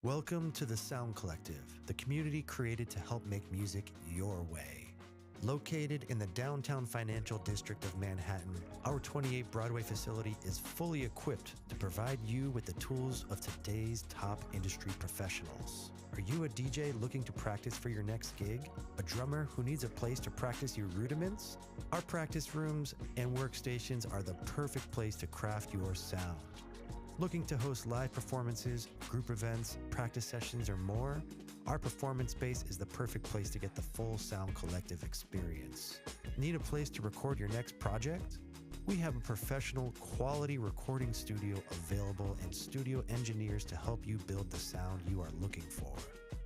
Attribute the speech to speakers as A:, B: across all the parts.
A: Welcome to the Sound Collective, the community created to help make music your way. Located in the downtown financial district of Manhattan, our 28 Broadway facility is fully equipped to provide you with the tools of today's top industry professionals. Are you a DJ looking to practice for your next gig? A drummer who needs a place to practice your rudiments? Our practice rooms and workstations are the perfect place to craft your sound. Looking to host live performances, group events, practice sessions, or more? Our performance space is the perfect place to get the full Sound Collective experience. Need a place to record your next project? We have a professional, quality recording studio available and studio engineers to help you build the sound you are looking for.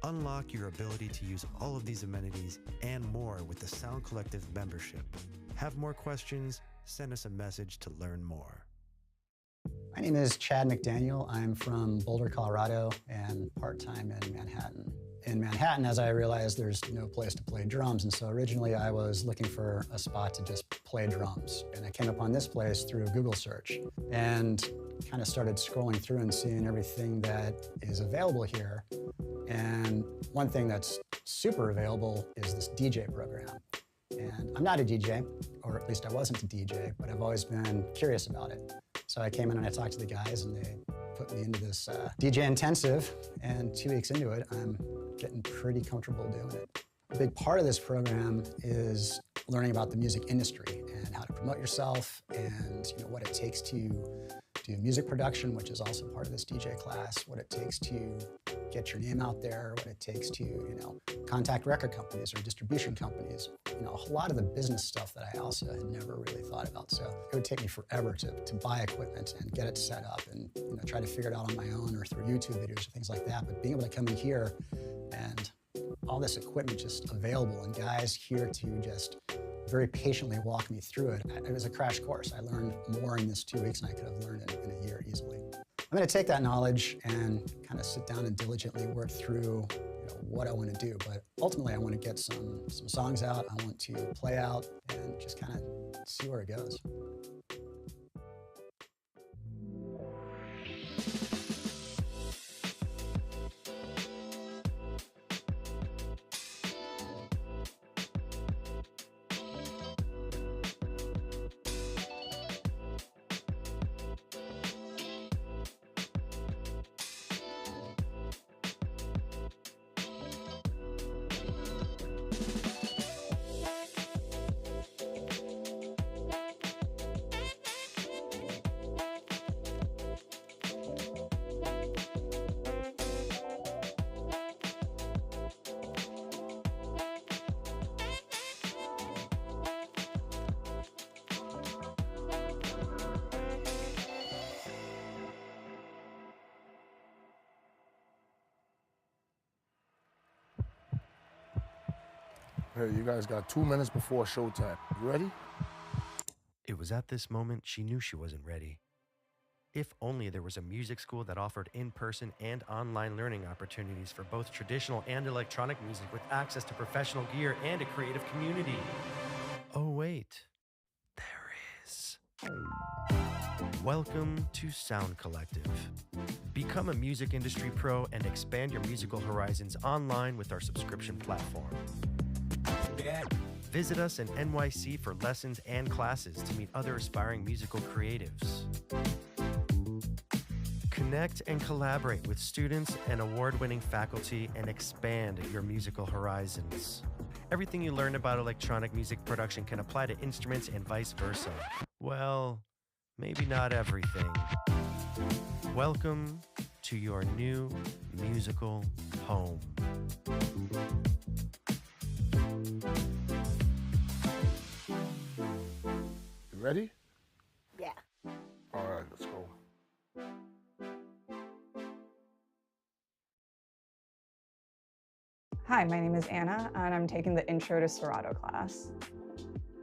A: Unlock your ability to use all of these amenities and more with the Sound Collective membership. Have more questions? Send us a message to learn more.
B: My name is Chad McDaniel. I'm from Boulder, Colorado, and part-time in Manhattan. In Manhattan, as I realized, there's no place to play drums, and so originally I was looking for a spot to just play drums. And I came upon this place through a Google search and kind of started scrolling through and seeing everything that is available here. And one thing that's super available is this DJ program. And I'm not a DJ, or at least I wasn't a DJ, but I've always been curious about it. So I came in and I talked to the guys, and they put me into this DJ intensive, and 2 weeks into it, I'm getting pretty comfortable doing it. A big part of this program is learning about the music industry and how to promote yourself, and what it takes to do music production, which is also part of this DJ class, what it takes to get your name out there, what it takes to contact record companies or distribution companies. A lot of the business stuff that I also had never really thought about. So it would take me forever to buy equipment and get it set up and try to figure it out on my own or through YouTube videos or things like that. But being able to come in here and all this equipment just available and guys here to just very patiently walk me through it. It was a crash course. I learned more in this 2 weeks than I could have learned in a year easily. I'm going to take that knowledge and kind of sit down and diligently work through what I want to do. But ultimately, I want to get some songs out. I want to play out and just kind of see where it goes.
C: Hey, you guys got 2 minutes before showtime. You ready?
A: It was at this moment she knew she wasn't ready. If only there was a music school that offered in-person and online learning opportunities for both traditional and electronic music with access to professional gear and a creative community. Oh wait, there is. Welcome to Sound Collective. Become a music industry pro and expand your musical horizons online with our subscription platform. Visit us in NYC for lessons and classes to meet other aspiring musical creatives. Connect and collaborate with students and award-winning faculty and expand your musical horizons. Everything you learn about electronic music production can apply to instruments and vice versa. Well, maybe not everything. Welcome to your new musical home.
C: Ready?
D: Yeah.
C: All right, let's go.
E: Hi, my name is Anna, and I'm taking the Intro to Serato class.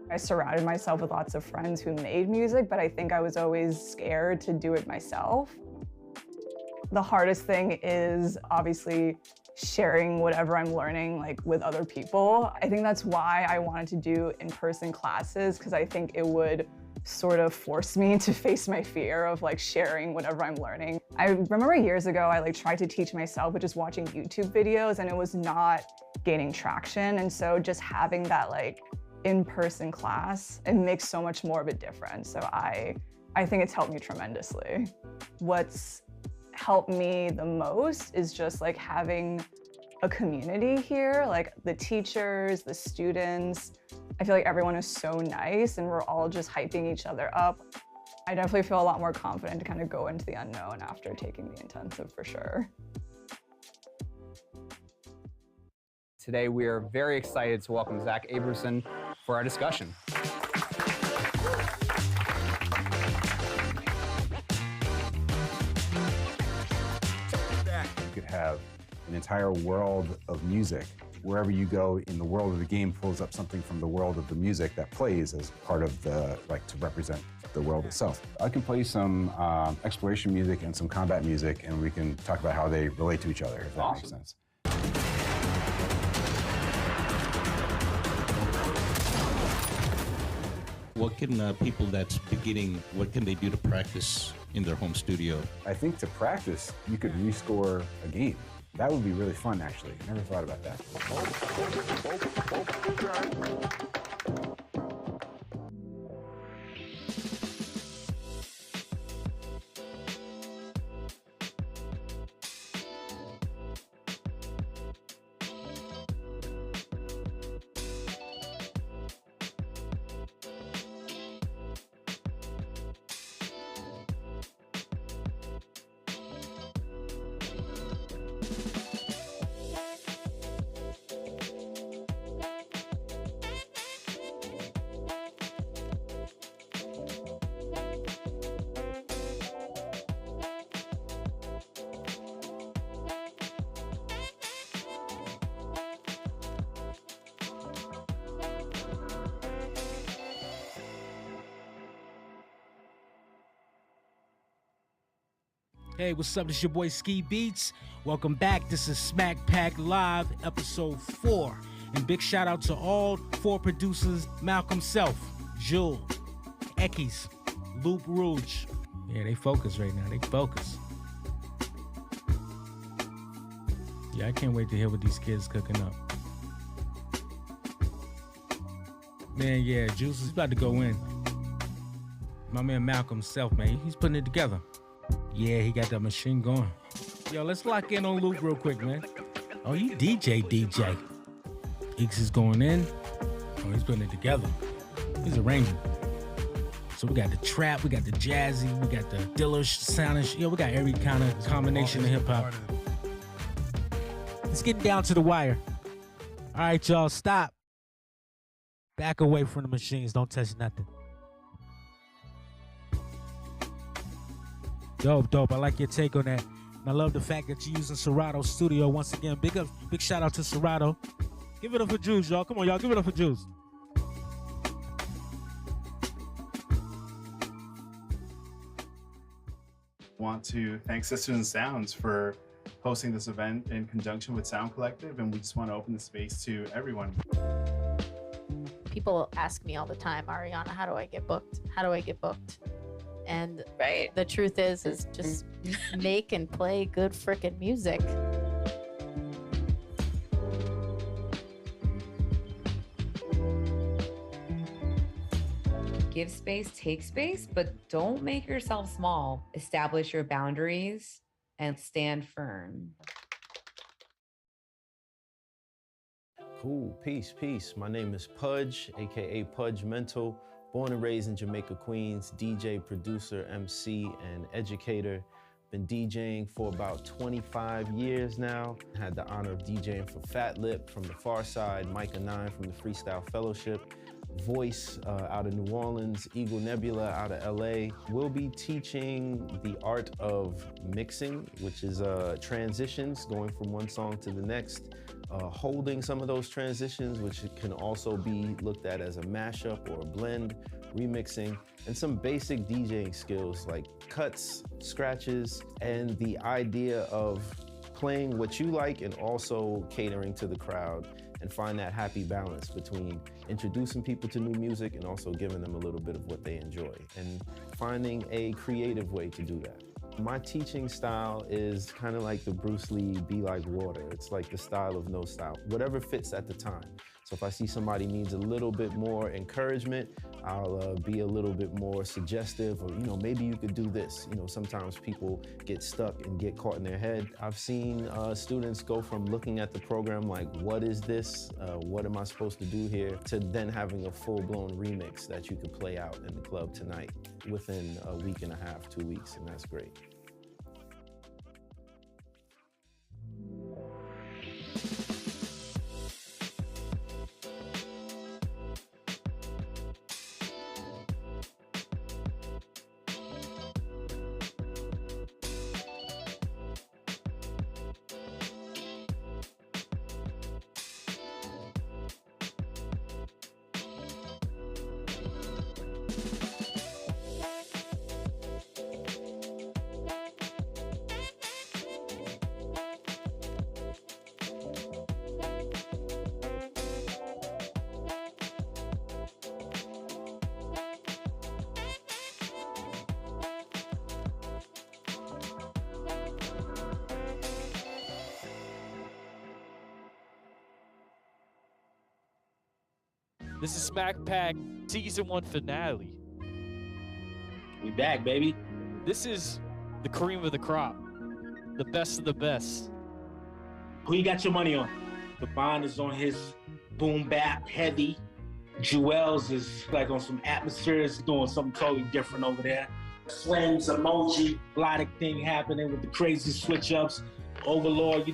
E: I surrounded myself with lots of friends who made music, but I think I was always scared to do it myself. The hardest thing is obviously sharing whatever I'm learning with other people. I think that's why I wanted to do in-person classes, because I think it would sort of forced me to face my fear of like sharing whatever I'm learning. I remember years ago, I like tried to teach myself with just watching YouTube videos, and it was not gaining traction. And so just having that like in-person class, it makes so much more of a difference. So I think it's helped me tremendously. What's helped me the most is just like having a community here, like the teachers, the students. I feel like everyone is so nice and we're all just hyping each other up. I definitely feel a lot more confident to kind of go into the unknown after taking the intensive for sure.
D: Today we are very excited to welcome Zach Abramson for our discussion.
F: You could have an entire world of music. Wherever you go in the world of the game pulls up something from the world of the music that plays as part of the, like, to represent the world itself. I can play some exploration music and some combat music, and we can talk about how they relate to each other, if that makes sense.
G: What can people that's beginning, what can they do to practice in their home studio?
F: I think to practice, you could rescore a game. That would be really fun, actually. I never thought about that.
H: Hey, what's up? This your boy Ski Beats. Welcome back. This is Smack Pack Live, episode 4. And big shout out to all 4 producers: Malcolm Self, Jules, Ekis, Loop Rouge. Yeah, they focus right now. They focus. Yeah, I can't wait to hear what these kids cooking up. Man, yeah, Juice is about to go in. My man Malcolm Self, man, he's putting it together. Yeah, he got that machine going. Yo, let's lock in on Luke real quick, man. Oh, you DJ. X is going in. Oh, he's putting it together. He's arranging. So we got the trap, we got the jazzy, we got the dillish, soundish. Yo, we got every kind of combination of hip-hop. Let's get down to the wire. All right, y'all, stop. Back away from the machines. Don't touch nothing. Dope. I like your take on that. And I love the fact that you're using Serato Studio once again. Big shout out to Serato. Give it up for Juice, y'all. Come on, y'all. Give it up for Juice.
I: Want to thank Sisters and Sounds for hosting this event in conjunction with Sound Collective, and we just want to open the space to everyone.
J: People ask me all the time, Ariana, how do I get booked? How do I get booked? And the truth is just make and play good frickin' music.
K: Give space, take space, but don't make yourself small. Establish your boundaries and stand firm.
L: Cool, peace. My name is Pudge, AKA Pudge Mental. Born and raised in Jamaica, Queens, DJ, producer, MC, and educator. Been DJing for about 25 years now. Had the honor of DJing for Fat Lip from the Far Side, Micah 9 from the Freestyle Fellowship, Voice out of New Orleans, Eagle Nebula out of LA. We'll be teaching the art of mixing, which is transitions, going from one song to the next. Holding some of those transitions, which can also be looked at as a mashup or a blend, remixing, and some basic DJing skills like cuts, scratches, and the idea of playing what you like and also catering to the crowd and find that happy balance between introducing people to new music and also giving them a little bit of what they enjoy, and finding a creative way to do that. My teaching style is kind of like the Bruce Lee, be like water. It's like the style of no style, whatever fits at the time. So if I see somebody needs a little bit more encouragement, I'll be a little bit more suggestive, or, maybe you could do this. Sometimes people get stuck and get caught in their head. I've seen students go from looking at the program like, what is this? What am I supposed to do here? To then having a full-blown remix that you could play out in the club tonight within a week and a half, 2 weeks, and that's great.
M: This is Smack Pack Season 1 finale.
N: We back, baby.
M: This is the cream of the crop. The best of the best.
N: Who you got your money on? Devon is on his boom bap heavy. Jewels is like on some atmospheres, doing something totally different over there. Swims, emoji, a lot of things happening with the crazy switch ups. Overlord,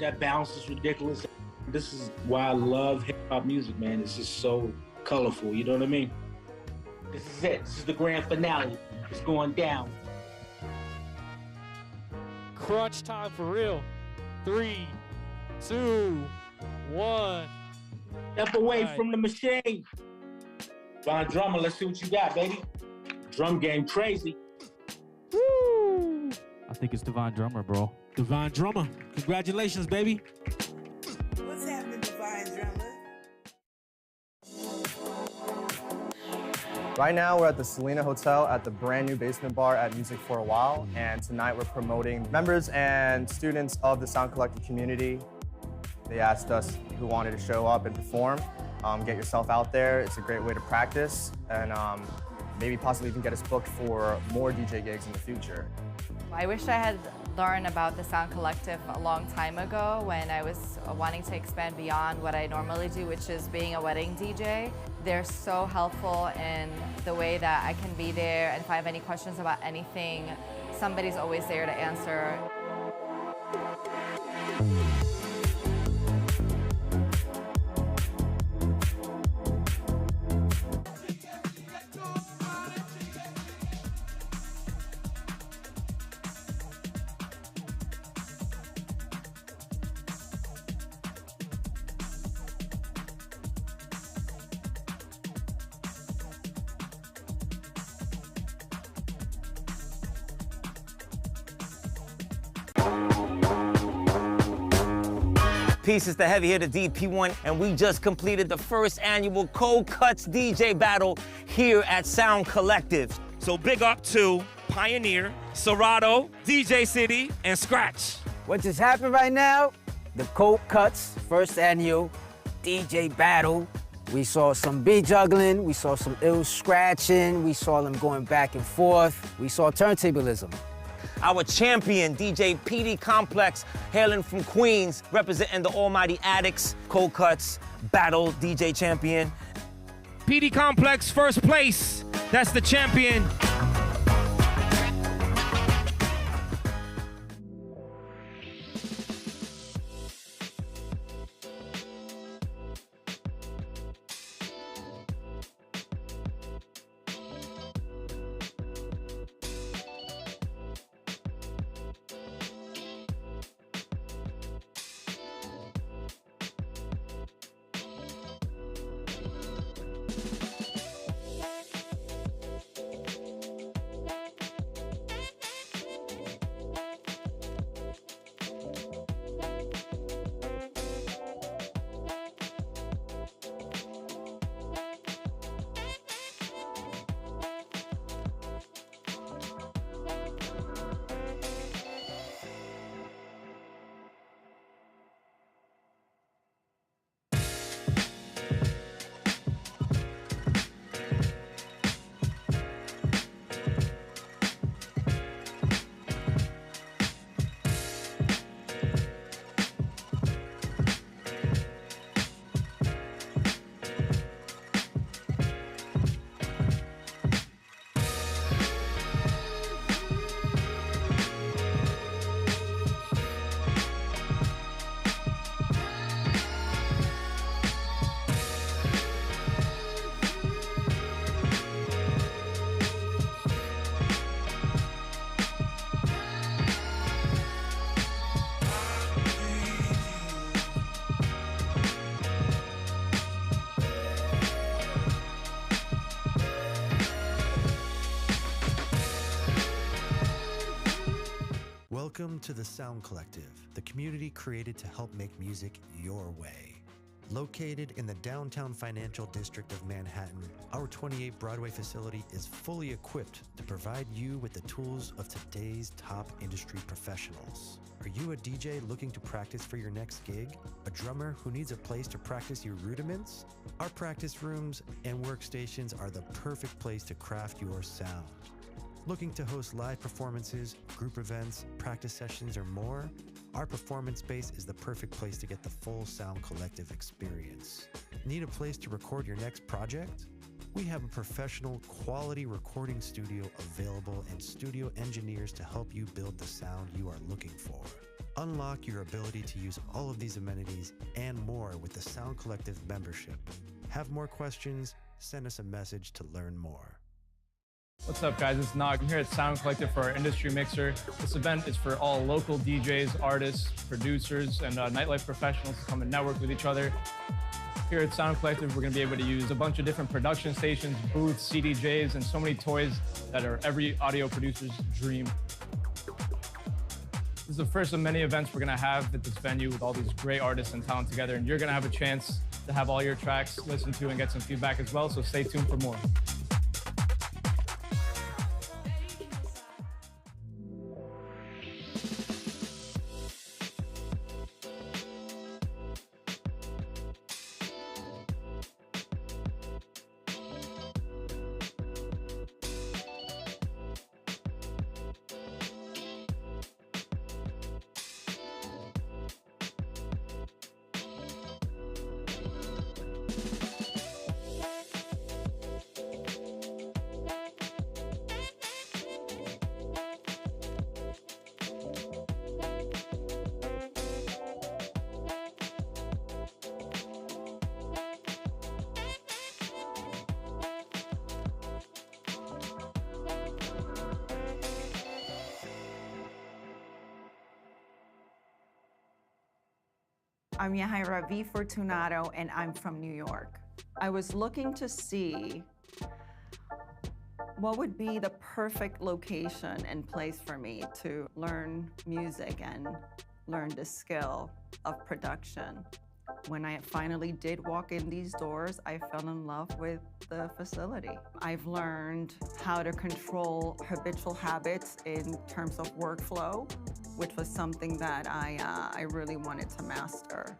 N: that bounce is ridiculous. This is why I love hip-hop music, man. It's just so colorful, you know what I mean? This is it. This is the grand finale. It's going down.
M: Crunch time for real. 3, 2, 1.
N: Step away from the machine. Von Drummer, let's see what you got, baby. Drum game crazy.
M: Woo! I think it's Devon Drummer, bro.
H: Devon Drummer, congratulations, baby.
O: What's happening, Devon Drummer?
P: Right now, we're at the Selena Hotel at the brand new basement bar at Music for a While, and tonight we're promoting members and students of the Sound Collective community. They asked us who wanted to show up and perform. Get yourself out there. It's a great way to practice, and maybe possibly even get us booked for more DJ gigs in the future.
Q: I wish I had learned about the Sound Collective a long time ago when I was wanting to expand beyond what I normally do, which is being a wedding DJ. They're so helpful in the way that I can be there, and if I have any questions about anything, somebody's always there to answer.
R: Peace, is the heavy hitter DP1, and we just completed the first annual Cold Cuts DJ battle here at Sound Collective. So big up to Pioneer, Serato, DJ City, and Scratch.
S: What just happened right now? The Cold Cuts first annual DJ battle. We saw some beat juggling, we saw some ill scratching, we saw them going back and forth, we saw turntablism.
R: Our champion, DJ PD Complex, hailing from Queens, representing the Almighty Addicts, Cold Cuts, Battle DJ champion. PD Complex, first place. That's the champion.
A: Welcome to the Sound Collective, the community created to help make music your way. Located in the downtown financial district of Manhattan, our 28 Broadway facility is fully equipped to provide you with the tools of today's top industry professionals. Are you a DJ looking to practice for your next gig? A drummer who needs a place to practice your rudiments? Our practice rooms and workstations are the perfect place to craft your sound. Looking to host live performances, group events, practice sessions, or more? Our performance space is the perfect place to get the full Sound Collective experience. Need a place to record your next project? We have a professional, quality recording studio available and studio engineers to help you build the sound you are looking for. Unlock your ability to use all of these amenities and more with the Sound Collective membership. Have more questions? Send us a message to learn more.
M: What's up, guys? It's Nog. I'm here at Sound Collective for our industry mixer. This event is for all local DJs, artists, producers, and nightlife professionals to come and network with each other. Here at Sound Collective, we're going to be able to use a bunch of different production stations, booths, CDJs, and so many toys that are every audio producer's dream. This is the first of many events we're going to have at this venue with all these great artists and talent together, and you're going to have a chance to have all your tracks listened to and get some feedback as well, so stay tuned for more.
T: I'm Yahaira V. Fortunato, and I'm from New York. I was looking to see what would be the perfect location and place for me to learn music and learn the skill of production. When I finally did walk in these doors, I fell in love with the facility. I've learned how to control habitual habits in terms of workflow, which was something that I really wanted to master.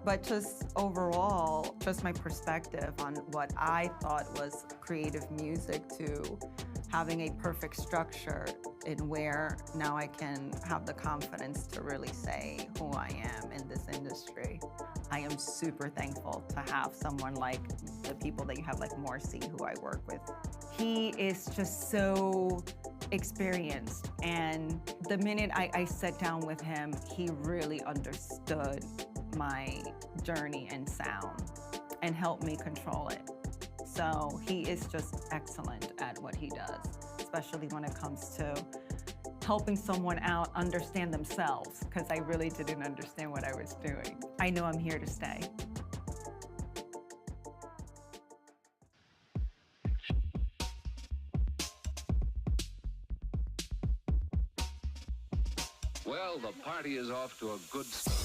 T: But just overall, just my perspective on what I thought was creative music to having a perfect structure in where now I can have the confidence to really say who I am in this industry. I am super thankful to have someone like the people that you have, like Morsi, who I work with. He is just so experienced, and the minute I sat down with him, he really understood my journey in sound and helped me control it. So he is just excellent at what he does, especially when it comes to helping someone out understand themselves, because I really didn't understand what I was doing. I know I'm here to stay.
U: Well, the party is off to a good start.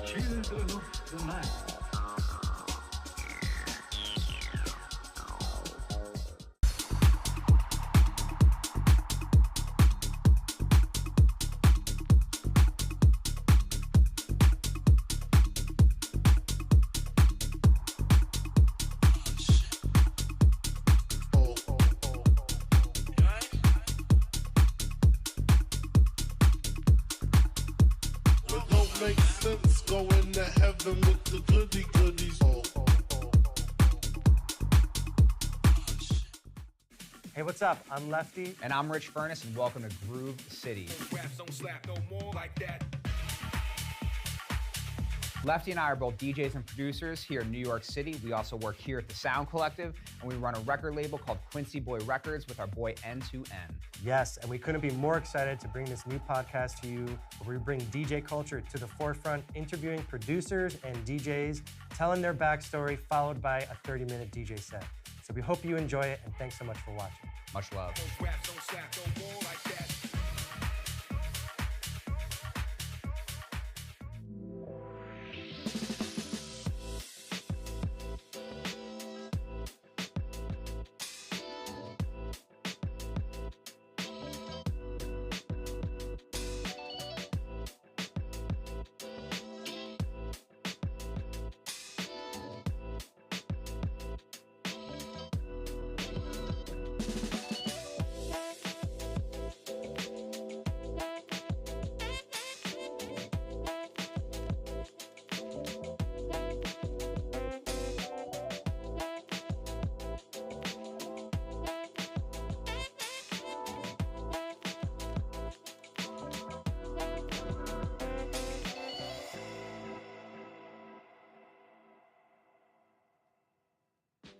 V: Children of the night.
W: Makes sense going to heaven with the goody goodies.
X: Hey, what's up? I'm Lefty.
D: And I'm Rich Furness, and welcome to Groove City. Lefty and I are both DJs and producers here in New York City. We also work here at the Sound Collective, and we run a record label called Quincy Boy Records with our boy N2N.
X: Yes, and we couldn't be more excited to bring this new podcast to you, where we bring DJ culture to the forefront, interviewing producers and DJs, telling their backstory, followed by a 30-minute DJ set. So we hope you enjoy it, and thanks so much for watching.
D: Much love.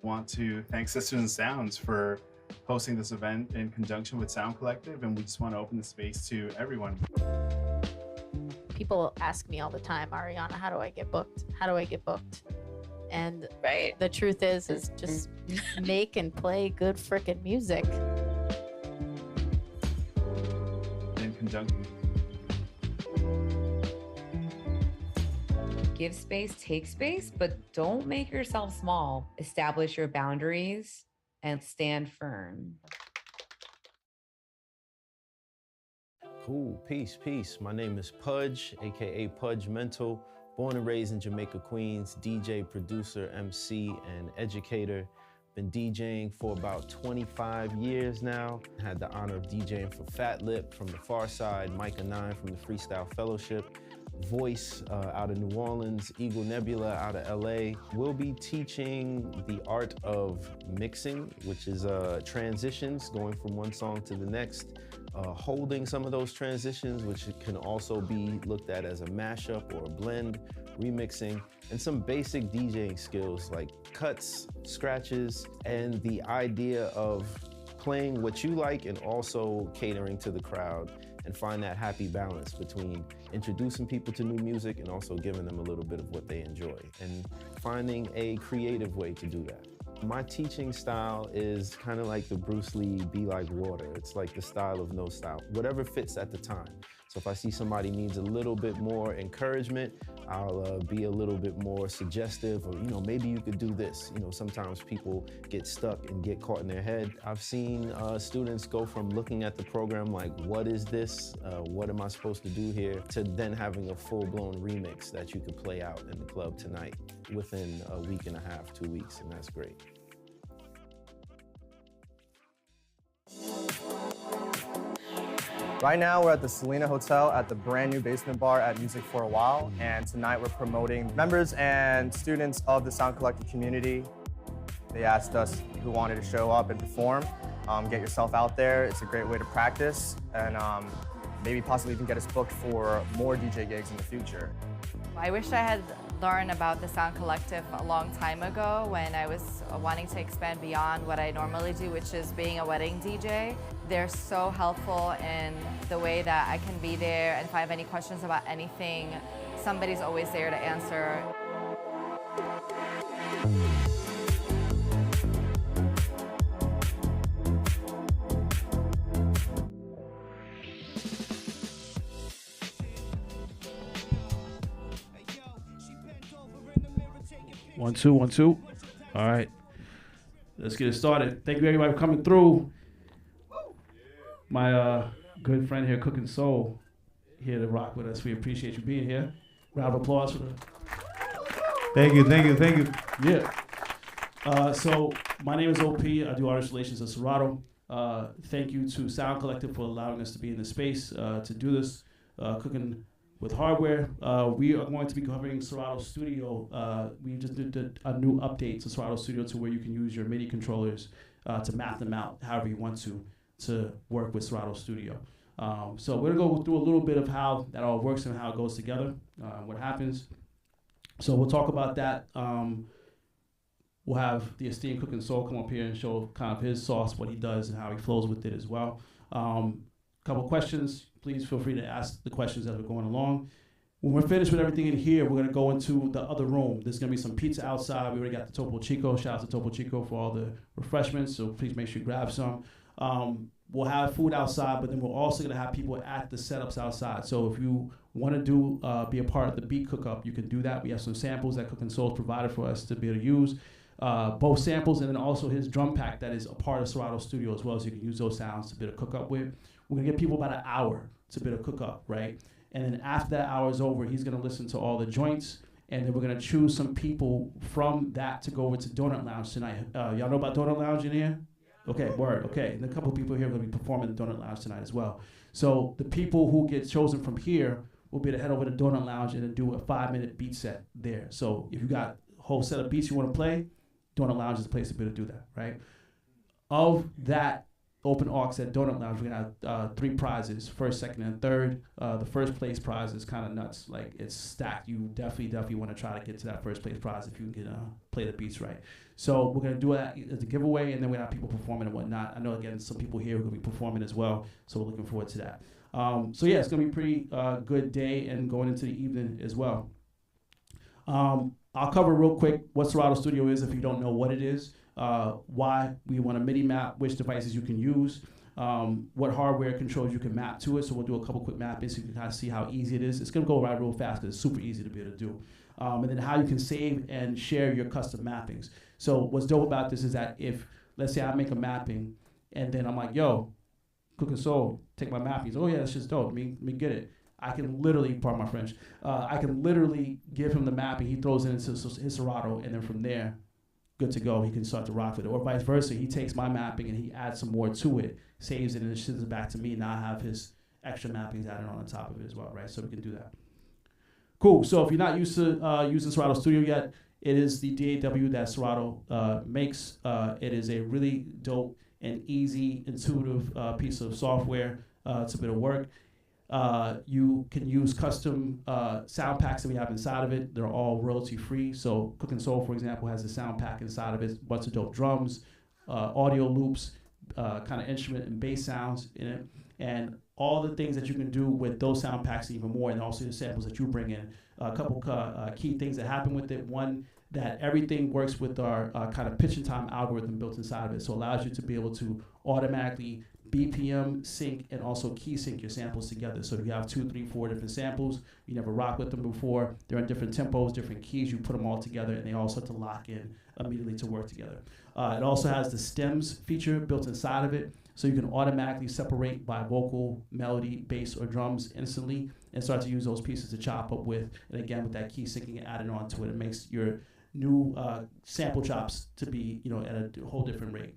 I: Want to thank Sisters and Sounds for hosting this event in conjunction with Sound Collective, and we just want to open the space to everyone.
J: People ask me all the time, Ariana, how do I get booked? How do I get booked? And the truth is just make and play good frickin' music.
I: In conjunction.
K: Give space, take space, but don't make yourself small. Establish your boundaries and stand firm.
L: Cool, peace, peace. My name is Pudge, AKA Pudge Mental. Born and raised in Jamaica, Queens, DJ, producer, MC, and educator. Been DJing for about 25 years now. Had the honor of DJing for Fat Lip from the Far Side, Micah 9 from the Freestyle Fellowship, Voice out of New Orleans, Eagle Nebula out of LA. We'll be teaching the art of mixing, which is transitions, going from one song to the next, holding some of those transitions, which can also be looked at as a mashup or a blend, remixing, and some basic DJing skills like cuts, scratches, and the idea of playing what you like and also catering to the crowd, and find that happy balance between introducing people to new music and also giving them a little bit of what they enjoy, and finding a creative way to do that. My teaching style is kind of like the Bruce Lee, be like water. It's like the style of no style, whatever fits at the time. So if I see somebody needs a little bit more encouragement, I'll be a little bit more suggestive, or, maybe you could do this. Sometimes people get stuck and get caught in their head. I've seen students go from looking at the program like, what is this? What am I supposed to do here? To then having a full-blown remix that you could play out in the club tonight within a week and a half, 2 weeks, and that's great.
P: Right now, we're at the Selena Hotel at the brand new basement bar at Music for a While, and tonight we're promoting members and students of the Sound Collective community. They asked us who wanted to show up and perform. Get yourself out there. It's a great way to practice, and maybe possibly even get us booked for more DJ gigs in the future.
Q: I wish I had learned about the Sound Collective a long time ago when I was wanting to expand beyond what I normally do, which is being a wedding DJ. They're so helpful in the way that I can be there, and if I have any questions about anything, somebody's always there to answer.
B: One, two, 1, 2. All right. Let's get it started. Thank you, everybody, for coming through. My good friend here, Cookin Soul, here to rock with us. We appreciate you being here. Round of applause for them. Thank you, thank you, thank you. Yeah. So my name is OP. I do artist relations at Serato. Thank you to Sound Collective for allowing us to be in the space to do this, cooking with hardware. We are going to be covering Serato Studio. We just did a new update to Serato Studio to where you can use your MIDI controllers to map them out however you want to work with Serato Studio. So we're gonna go through a little bit of how that all works and how it goes together, what happens. So we'll talk about that. We'll have the esteemed Cookin Soul come up here and show kind of his sauce, what he does, and how he flows with it as well. Couple questions. Please feel free to ask the questions as we're going along. When we're finished with everything in here, we're going to go into the other room. There's going to be some pizza outside. We already got the Topo Chico. Shout out to Topo Chico for all the refreshments, so please make sure you grab some. We'll have food outside, but then we're also going to have people at the setups outside. So if you want to do be a part of the beat cook-up, you can do that. We have some samples that Cookin Soul has provided for us to be able to use. Both samples and then also his drum pack that is a part of Serato Studio as well, so you can use those sounds to be able to cook up with. We're going to give people about an hour to be able to cook up, right? And then after that hour is over, he's going to listen to all the joints, and then we're going to choose some people from that to go over to Donut Lounge tonight. Y'all know about Donut Lounge in here? Okay, word, okay. And a couple of people here are going to be performing at Donut Lounge tonight as well. So the people who get chosen from here will be able to head over to Donut Lounge and then do a 5-minute beat set there. So if you got a whole set of beats you want to play, Donut Lounge is the place to be able to do that, right? Of that Open AUX at Donut Lounge, we're going to have 3 prizes, first, second, and third. The first place prize is kind of nuts. Like, it's stacked. You definitely want to try to get to that first place prize if you can play the beats right. So we're going to do that as a giveaway, and then we're going to have people performing and whatnot. I know, again, some people here who are going to be performing as well, so we're looking forward to that. So, yeah, it's going to be a pretty good day and going into the evening as well. I'll cover real quick what Serato Studio is if you don't know what it is. Why we want to MIDI map, which devices you can use, what hardware controls you can map to it. So we'll do a couple quick mappings so you can kind of see how easy it is. It's going to go right real fast because it's super easy to be able to do. And then how you can save and share your custom mappings. So what's dope about this is that if, let's say I make a mapping and then I'm like, yo, Cookin Soul, take my mappings. Oh yeah, that's just dope. Let me get it. I can literally, pardon my French, I can literally give him the mapping. He throws it into his Serato, and then from there, good to go. He can start to rock with it. Or vice versa. He takes my mapping and he adds some more to it, saves it, and it sends it back to me. Now I have his extra mappings added on top of it as well, right? So we can do that. Cool. So if you're not used to using Serato Studio yet, it is the DAW that Serato makes. It is a really dope and easy, intuitive piece of software to be able to work. You can use custom sound packs that we have inside of it. They're all royalty free. So Cookin Soul, for example, has a sound pack inside of it, bunch of dope drums, audio loops, kind of instrument and bass sounds in it, and all the things that you can do with those sound packs and even more, and also the samples that you bring in. A couple key things that happen with it. One, that everything works with our kind of pitch and time algorithm built inside of it. So it allows you to be able to automatically BPM sync and also key sync your samples together. So if you have 2, 3, 4 different samples, you never rocked with them before, they're in different tempos, different keys, you put them all together and they all start to lock in immediately to work together. It also has the stems feature built inside of it, so you can automatically separate by vocal, melody, bass, or drums instantly and start to use those pieces to chop up with. And again, with that key syncing and adding on to it, it makes your new sample chops to be, at a whole different rate.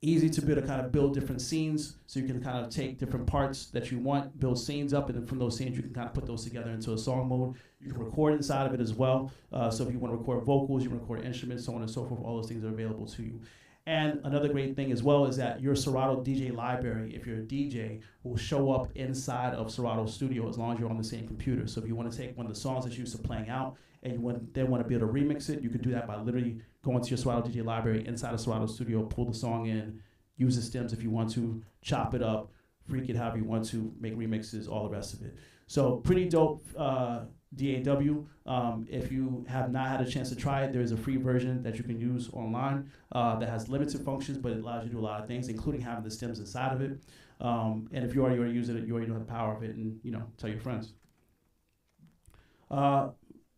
B: Easy to be able to kind of build different scenes, so you can kind of take different parts that you want, build scenes up, and then from those scenes you can kind of put those together into a song mode. You can record inside of it as well. So if you want to record vocals, you can record instruments, so on and so forth. All those things are available to you. And another great thing as well is that your Serato DJ library, if you're a DJ, will show up inside of Serato Studio as long as you're on the same computer. So if you want to take one of the songs that's used to playing out and you then want to be able to remix it, you can do that by literally going to your Serato DJ library inside of Serato Studio, pull the song in, use the stems if you want to, chop it up, freak it however you want to, make remixes, all the rest of it. So pretty dope DAW. If you have not had a chance to try it, there is a free version that you can use online that has limited functions, but it allows you to do a lot of things, including having the stems inside of it. And if you already using it, you already know the power of it, and tell your friends.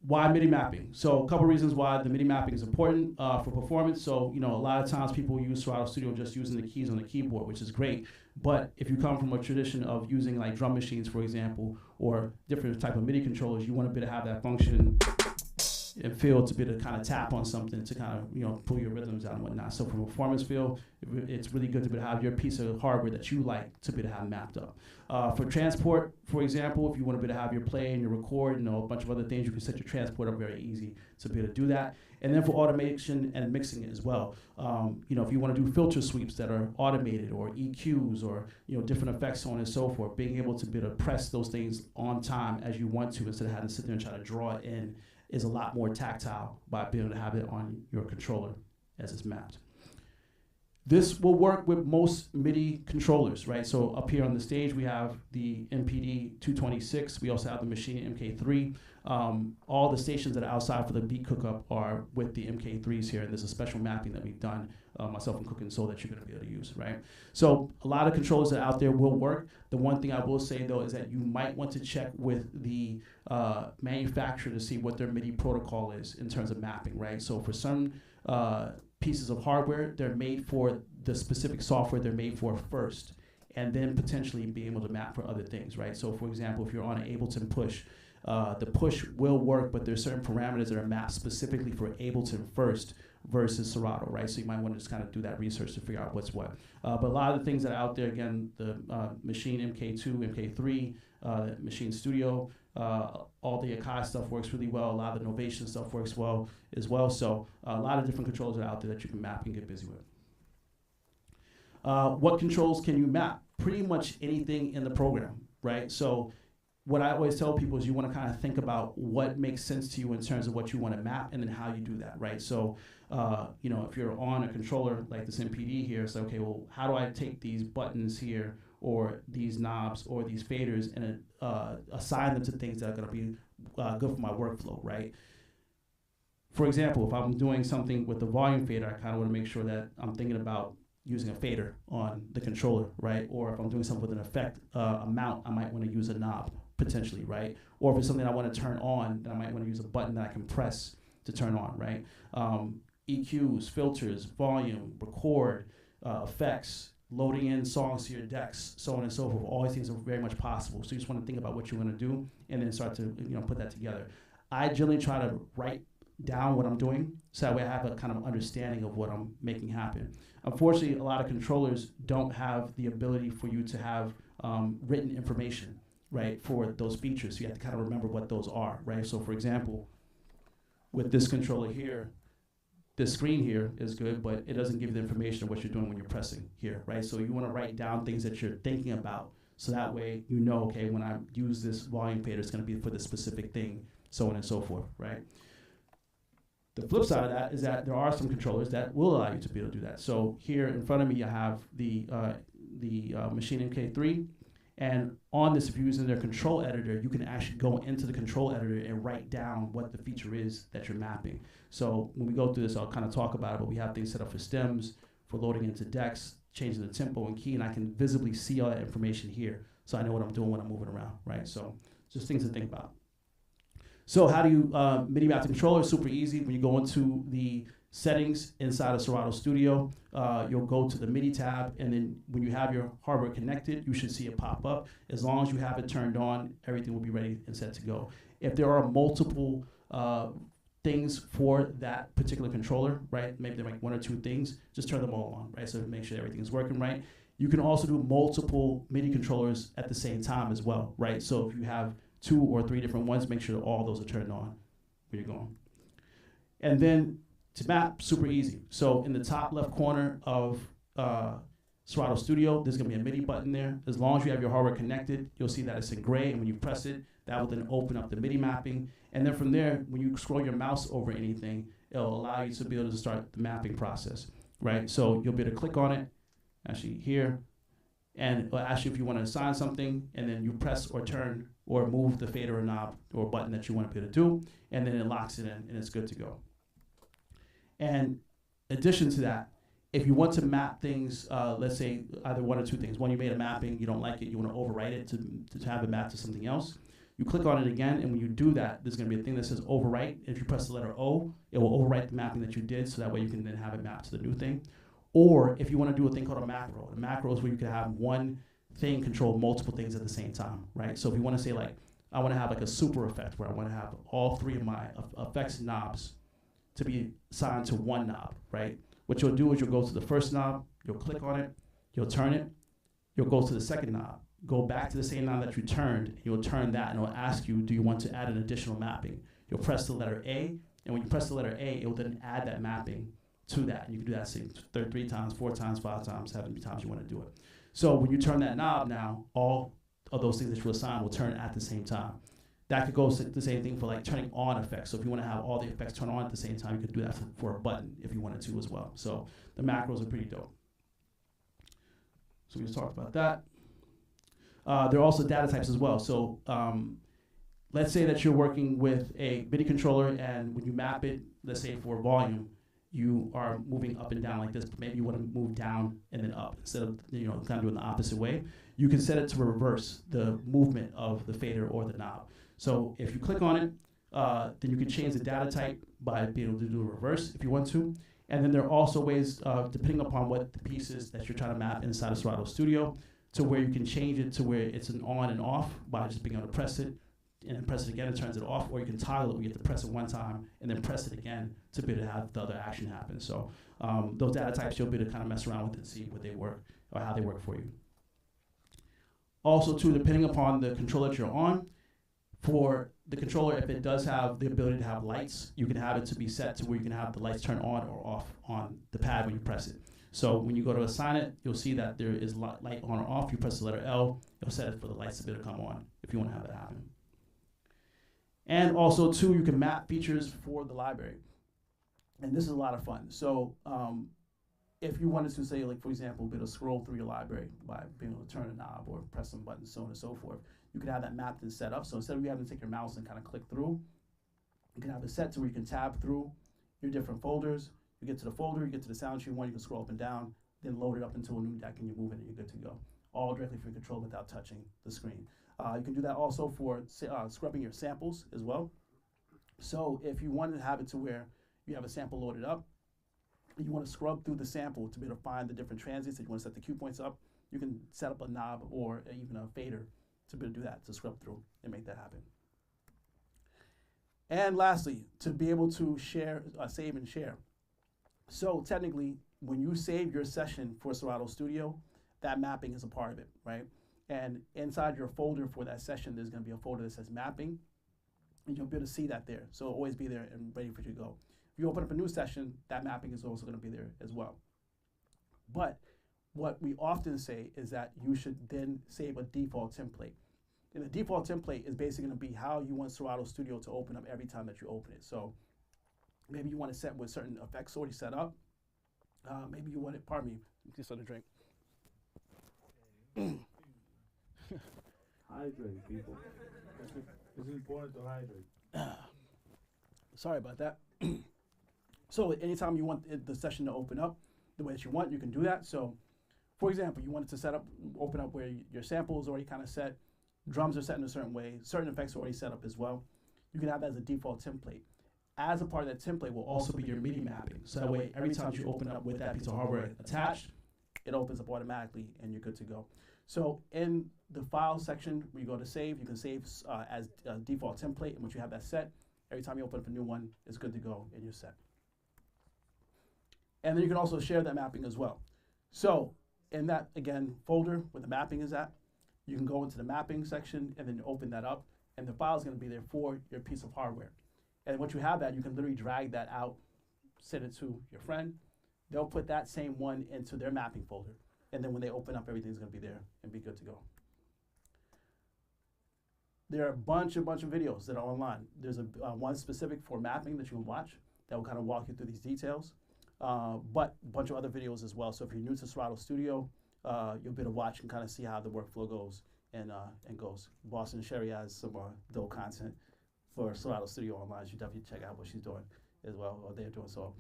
B: Why MIDI mapping? So a couple reasons why the MIDI mapping is important for performance. So a lot of times people use Serato Studio just using the keys on the keyboard, which is great. But if you come from a tradition of using like drum machines, for example, or different type of MIDI controllers, you want to be able to have that function. and feel to be able to kind of tap on something to kind of, pull your rhythms out and whatnot. So from a performance feel, it's really good to be able to have your piece of hardware that you like to be able to have mapped up. For transport, for example, if you want to be able to have your play and your record and a bunch of other things, you can set your transport up very easy to be able to do that. And then for automation and mixing it as well, if you want to do filter sweeps that are automated or EQs or different effects, so on and so forth, being able to be able to press those things on time as you want to instead of having to sit there and try to draw it in is a lot more tactile by being able to have it on your controller as it's mapped. This will work with most MIDI controllers, right? So up here on the stage, we have the MPD 226. We also have the Machine MK3. All the stations that are outside for the beat cookup are with the MK3s here, and there's a special mapping that we've done, myself and Cookin Soul, that you're gonna be able to use, right? So a lot of controllers that are out there will work. The one thing I will say though is that you might want to check with the manufacturer to see what their MIDI protocol is in terms of mapping, right? So for some pieces of hardware, they're made for the specific software they're made for first, and then potentially be able to map for other things, right? So for example, if you're on an Ableton push, the push will work, but there's certain parameters that are mapped specifically for Ableton first versus Serato, right? So you might want to just kind of do that research to figure out what's what. But a lot of the things that are out there, again, the Machine MK2, MK3, Machine Studio, all the Akai stuff works really well. A lot of the Novation stuff works well as well. So a lot of different controls are out there that you can map and get busy with. What controls can you map? Pretty much anything in the program, right? So what I always tell people is you want to kind of think about what makes sense to you in terms of what you want to map and then how you do that, right? So, if you're on a controller like this MPD here, it's like, okay, well, how do I take these buttons here or these knobs or these faders and assign them to things that are going to be good for my workflow, right? For example, if I'm doing something with the volume fader, I kind of want to make sure that I'm thinking about using a fader on the controller, right? Or if I'm doing something with an effect amount, I might want to use a knob potentially, right? Or if it's something I want to turn on, then I might want to use a button that I can press to turn on, right? EQs, filters, volume, record, effects, loading in songs to your decks, so on and so forth. All these things are very much possible. So you just want to think about what you want to do and then start to put that together. I generally try to write down what I'm doing so that way I have a kind of understanding of what I'm making happen. Unfortunately, a lot of controllers don't have the ability for you to have written information, right, for those features. So you have to kind of remember what those are, right? So for example, with this controller here, this screen here is good, but it doesn't give you the information of what you're doing when you're pressing here, right? So you want to write down things that you're thinking about so that way you know, okay, when I use this volume fader, it's going to be for this specific thing, so on and so forth, right? The flip side of that is that there are some controllers that will allow you to be able to do that. So here in front of me, I have the Machine MK3. And on this, if you're using their control editor, you can actually go into the control editor and write down what the feature is that you're mapping. So when we go through this, I'll kind of talk about it, but we have things set up for stems, for loading into decks, changing the tempo and key, and I can visibly see all that information here. So I know what I'm doing when I'm moving around, right? So just things to think about. So how do you MIDI map the controller? Super easy. When you go into the settings inside of Serato Studio, you'll go to the MIDI tab, and then when you have your hardware connected, you should see it pop up. As long as you have it turned on, everything will be ready and set to go. If there are multiple things for that particular controller, right, maybe they're like one or two things, just turn them all on, right, so make sure everything is working right. You can also do multiple MIDI controllers at the same time as well, right? So if you have 2 or 3 different ones, make sure that all those are turned on where you're going. And then to map, super easy. So in the top left corner of Serato Studio, there's gonna be a MIDI button there. As long as you have your hardware connected, you'll see that it's in gray, and when you press it, that will then open up the MIDI mapping. And then from there, when you scroll your mouse over anything, it'll allow you to be able to start the mapping process, right? So you'll be able to click on it, actually here, and it'll ask you if you want to assign something, and then you press or turn or move the fader or knob or button that you want to be able to do, and then it locks it in, and it's good to go. And in addition to that, if you want to map things, let's say either one or two things. One, you made a mapping, you don't like it, you want to overwrite it to have it mapped to something else. You click on it again, and when you do that, there's going to be a thing that says overwrite. If you press the letter O, it will overwrite the mapping that you did, so that way you can then have it mapped to the new thing. Or if you want to do a thing called a macro. A macro is where you can have one thing control multiple things at the same time, right? So if you want to say, like, I want to have like a super effect where I want to have all three of my effects knobs to be assigned to one knob, right? What you'll do is you'll go to the first knob, you'll click on it, you'll turn it, you'll go to the second knob, go back to the same knob that you turned, you'll turn that, and it'll ask you, do you want to add an additional mapping? You'll press the letter A, and when you press the letter A, it will then add that mapping to that. And you can do that 3 times, 4 times, 5 times, 7 times you want to do it. So when you turn that knob now, all of those things that you assign will turn at the same time. That could go the same thing for like turning on effects. So if you want to have all the effects turn on at the same time, you could do that for a button if you wanted to as well. So the macros are pretty dope. So we just talked about that. There are also data types as well. So let's say that you're working with a MIDI controller, and when you map it, let's say for volume, you are moving up and down like this, but maybe you want to move down and then up instead of kind of doing the opposite way. You can set it to reverse the movement of the fader or the knob. So if you click on it, then you can change the data type by being able to do a reverse if you want to. And then there are also ways, depending upon what the pieces that you're trying to map inside of Serato Studio, to where you can change it to where it's an on and off by just being able to press it and then press it again, it turns it off, or you can toggle it where you have to press it one time and then press it again to be able to have the other action happen. So those data types you'll be able to kind of mess around with and see what they work or how they work for you. Also too, depending upon the controller that you're on, for the controller, if it does have the ability to have lights, you can have it to be set to where you can have the lights turn on or off on the pad when you press it. So when you go to assign it, you'll see that there is light on or off. You press the letter L, it'll set it for the lights to be able to come on if you want to have that happen. And also too, you can map features for the library. And this is a lot of fun. So if you wanted to say, like for example, be able to scroll through your library by being able to turn a knob or press some buttons, so on and so forth, you can have that mapped and set up. So instead of you having to take your mouse and kind of click through, you can have it set to where you can tab through your different folders. You get to the folder, you get to the sound you want, you can scroll up and down, then load it up into a new deck and you move it and you're good to go. All directly from your control without touching the screen. You can do that also for scrubbing your samples as well. So if you wanted to have it to where you have a sample loaded up, you want to scrub through the sample to be able to find the different transits that you want to set the cue points up, you can set up a knob or even a fader to be able to do that, to scrub through and make that happen. And lastly, to be able to share, save and share. So technically, when you save your session for Serato Studio, that mapping is a part of it, right? And inside your folder for that session, there's going to be a folder that says mapping, and you'll be able to see that there. So it'll always be there and ready for you to go. If you open up a new session, that mapping is also going to be there as well. But what we often say is that you should then save a default template. And the default template is basically going to be how you want Serato Studio to open up every time that you open it. So maybe you want to set with certain effects already set up. Maybe you want it, pardon me, just on a drink. Hydrate, people. It's important to hydrate. Sorry about that. So anytime you want the session to open up the way that you want, you can do that. So for example, you wanted to open up where your sample is already kind of set, drums are set in a certain way, certain effects are already set up as well. You can have that as a default template. As a part of that template will also be your MIDI mapping. So that way, every time you open up with that piece of hardware attached, it opens up automatically and you're good to go. So in the file section, where you go to save, you can save as a default template, and once you have that set, every time you open up a new one, it's good to go and you're set. And then you can also share that mapping as well. So in that, again, folder where the mapping is at, you can go into the mapping section and then open that up, and the file is going to be there for your piece of hardware. And once you have that, you can literally drag that out, send it to your friend. They'll put that same one into their mapping folder. And then when they open up, everything's going to be there and be good to go. There are a bunch of videos that are online. There's one specific for mapping that you can watch that will kind of walk you through these details. But a bunch of other videos as well. So if you're new to Serato Studio, you'll be able to watch and kind of see how the workflow goes and goes. Boston Sherry has some dope content for Serato Studio online. You should definitely check out what she's doing as well, or they're doing. So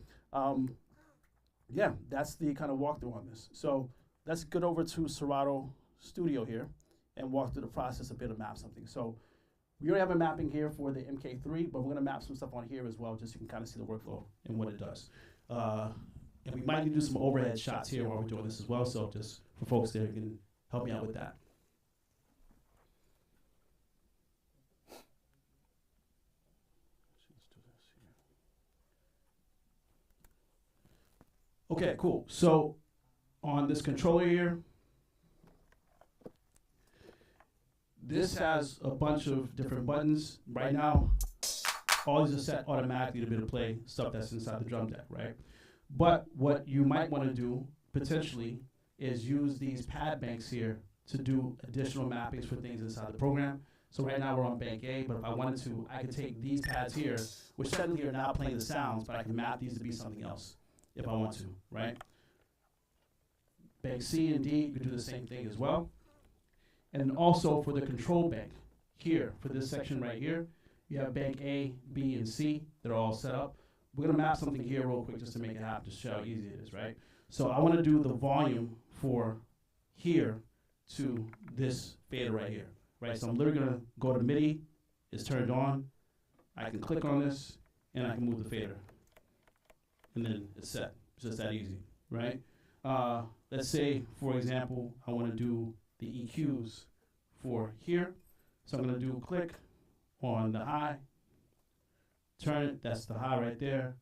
B: yeah, that's the kind of walkthrough on this. So let's get over to Serato Studio here and walk through the process a bit of map something. So we already have a mapping here for the MK3, but we're going to map some stuff on here as well, just so you can kind of see the workflow and what it does. And we might need to do some overhead shots here while we're doing this as well, so just for folks there, you can help me out with that. Okay, cool. So on this controller here, this has a bunch of different buttons. Right now, all these are set automatically to be able to play stuff that's inside the drum deck, right? But what you might want to do, potentially, is use these pad banks here to do additional mappings for things inside the program. So right now we're on bank A, but if I wanted to, I could take these pads here, which technically are now playing the sounds, but I can map these to be something else if I want to, right? Bank C and D, you could do the same thing as well. And then also for the control bank, here, for this section right here, you have bank A, B, and C that are all set up. We're gonna map something here real quick just to make it happen, to show how easy it is, right? So I wanna do the volume for here to this fader right here, right? So I'm literally gonna go to MIDI, it's turned on, I can click on this, and I can move the fader. And then it's set, it's just that easy, right? Let's say, for example, I wanna do the EQs for here. So I'm gonna do click on the high, turn it, that's the high right there.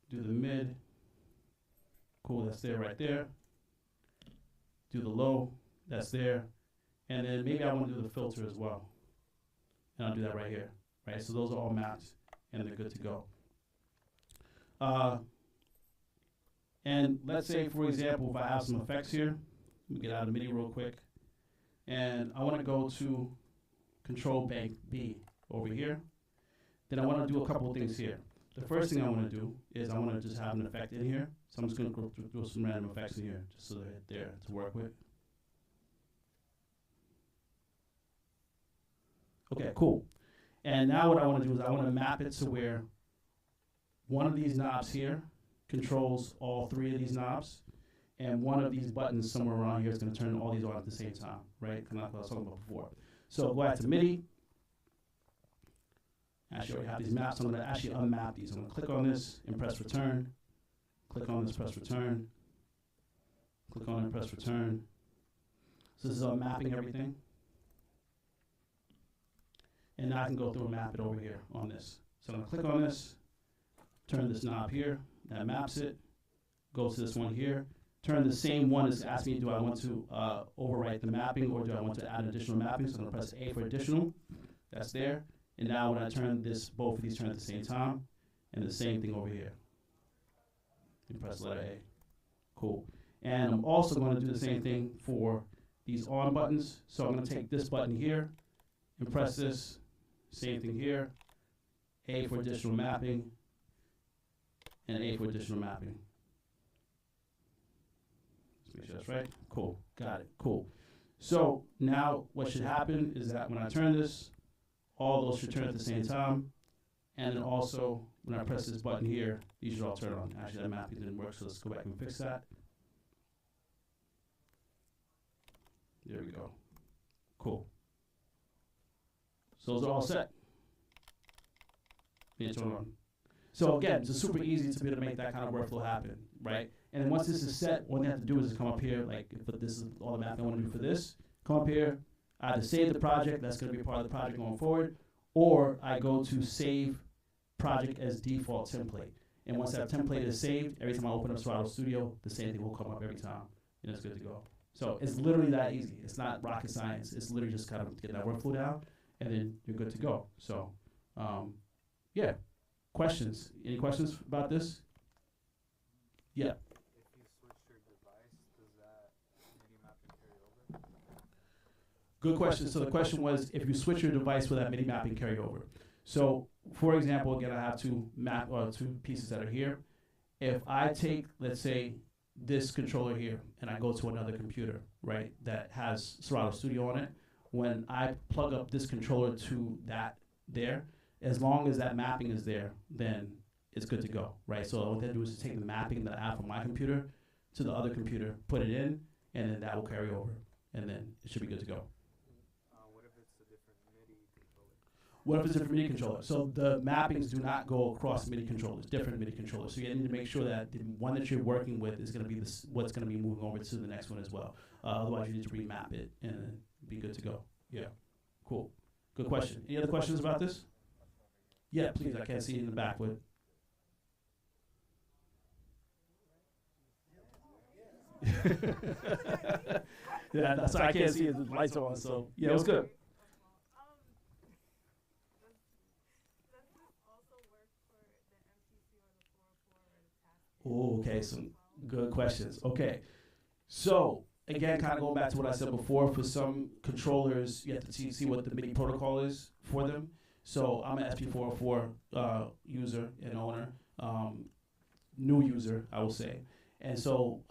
B: Do the mid, cool, that's there right there. Do the low, that's there. And then maybe I want to do the filter as well. And I'll do that right here, right? So those are all mapped and they're good to go. And let's say, for example, if I have some effects here, let me get out of MIDI real quick. And I want to go to control bank B over here. Then I want to do a couple of things here. The first thing I want to do is I want to just have an effect in here. So I'm just going to go through some random effects in here, just so they're there to work with. Okay, cool. And now what I want to do is I want to map it to where one of these knobs here controls all three of these knobs, and one of these buttons somewhere around here is going to turn all these on at the same time, right? Kind of like what I was talking about before. So go ahead to MIDI. Actually, I already have these maps. I'm going to actually unmap these. I'm going to click on this and press return. Click on this, press return. Click on it, press return. So this is unmapping everything. And now I can go through and map it over here on this. So I'm going to click on this, turn this knob here, that maps it, go to this one here, turn the same one as asking me, do I want to overwrite the mapping or do I want to add additional mapping? So I'm going to press A for additional, that's there. And now when I turn this, both of these turn at the same time, and the same thing over here. You press letter A, cool. And I'm also going to do the same thing for these on buttons. So I'm going to take this button here and press this, same thing here, A for additional mapping, and A for additional mapping. Let's make sure that's right. Cool, got it, cool. So now what should happen is that when I turn this, all those should turn at the same time. And then also, when I press this button here, these should all turn on. Actually, that mapping didn't work, so let's go back and fix that. There we go. Cool. So those are all set. Turn on. So again, it's super easy to be able to make that kind of workflow happen, right? And then once this is set, what you have to do is come up here, like if this is all the mapping I want to do for this, come up here, either save the project, that's going to be part of the project going forward, or I go to save project as default template. And once that template is saved, every time I open up Serato Studio, the same thing will come up every time, and it's good to go. So it's literally that easy. It's not rocket science. It's literally just kind of get that workflow down, and then you're good to go. So, yeah. Questions? Any questions about this? Yeah. Good question. So the question was, if you switch your device, will that MIDI mapping carry over? So, for example, again, I have two pieces that are here. If I take, let's say, this controller here, and I go to another computer, right, that has Serato Studio on it, when I plug up this controller to that there, as long as that mapping is there, then it's good to go, right? So what they do is take the mapping that I have from my computer to the other computer, put it in, and then that will carry over, and then it should be good to go. What if it's a different MIDI controller? So the mappings do not go across MIDI controllers, different MIDI controllers. So you need to make sure that the one that you're working with is going to be what's going to be moving over to the next one as well. Otherwise, you need to remap it and be good to go. Yeah, cool. Good question. Any other questions about this? Yeah, please. I can't see it in the back. But Yeah, that's why I can't see it. The lights are on. So yeah, it was good. Oh, okay, some good questions. Okay, so again, kind of going back to what I said before, for some controllers, you have to see what the MIDI protocol is for them. So I'm an SP404 user and owner, new user, I will say. And so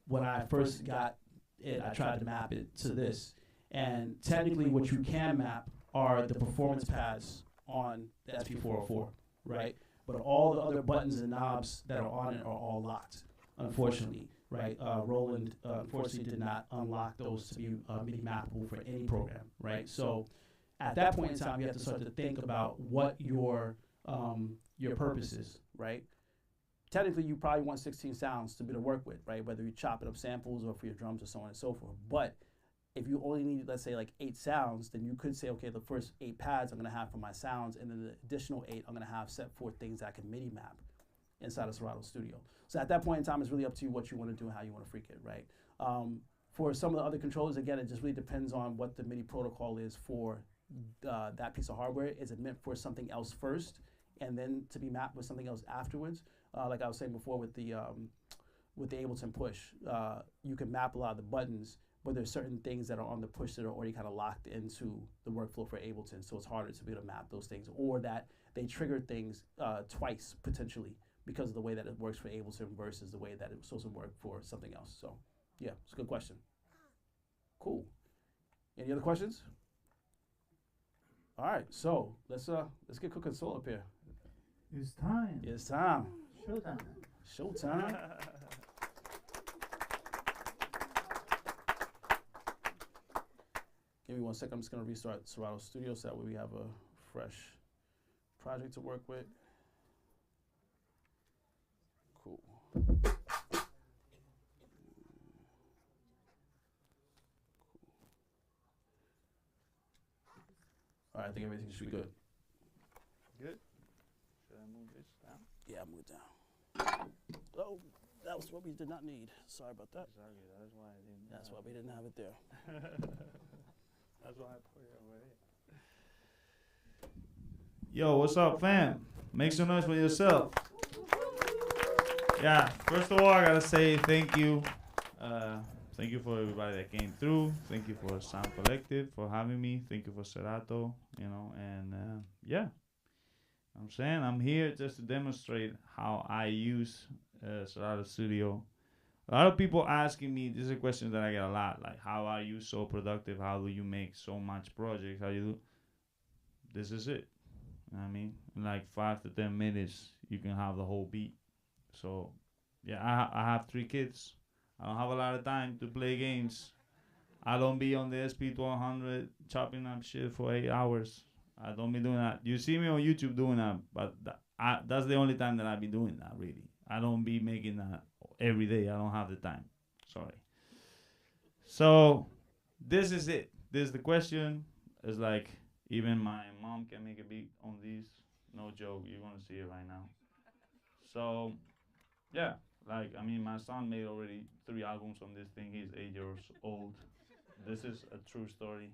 B: when I first got it, I tried to map it to this. And technically what you can map are the performance pads on the SP404, right? But all the other buttons and knobs that are on it are all locked, unfortunately, right? Roland, unfortunately, did not unlock those to be MIDI mappable for any program, right? So at that point in time, you have to start to think about what your purpose is, right? Technically, you probably want 16 sounds to be to work with, right? Whether you're chopping up samples or for your drums or so on and so forth. But if you only need, let's say, like 8 sounds, then you could say, okay, the first 8 pads I'm going to have for my sounds, and then the additional 8 I'm going to have set for things I can MIDI map inside of Serato Studio. So at that point in time, it's really up to you what you want to do and how you want to freak it, right? For some of the other controllers, again, it just really depends on what the MIDI protocol is for that piece of hardware. Is it meant for something else first, and then to be mapped with something else afterwards? Like I was saying before with the Ableton push, you can map a lot of the buttons, but there's certain things that are on the push that are already kind of locked into the workflow for Ableton, so it's harder to be able to map those things, or that they trigger things twice, potentially, because of the way that it works for Ableton versus the way that it was supposed to work for something else. So, yeah, it's a good question. Cool. Any other questions? All right, so let's get Cookin Soul up here.
C: It's time.
B: It's time.
C: Showtime.
B: Showtime. Give me 1 second. I'm just going to restart Serato Studio so that way we have a fresh project to work with. Cool. All right, I think everything should be good.
I: Good. Should I move this down?
B: Yeah, move it down. Oh, that was what we did not need. Sorry about that.
I: Sorry, that's why I didn't.
B: That's why we didn't have it there.
I: That's why I put it over here.
C: Yo, what's up, fam? Make some noise for yourself. Yeah, first of all, I gotta say thank you. Thank you for everybody that came through. Thank you for Sound Collective for having me. Thank you for Serato, and yeah. I'm saying I'm here just to demonstrate how I use Serato Studio. A lot of people asking me, this is a question that I get a lot, like how are you so productive? How do you make so much projects? How you do? This is it. You know what I mean? In like 5 to 10 minutes, you can have the whole beat. So yeah, I have 3 kids. I don't have a lot of time to play games. I don't be on the SP1200 chopping up shit for 8 hours. I don't be doing that. You see me on YouTube doing that, but that's the only time that I be doing that, really. I don't be making that every day. I don't have the time. Sorry. So this is it. This is the question. It's like even my mom can make a beat on these. No joke. You're going to see it right now. So, yeah. Like, I mean, my son made already 3 albums on this thing. He's 8 years old. This is a true story.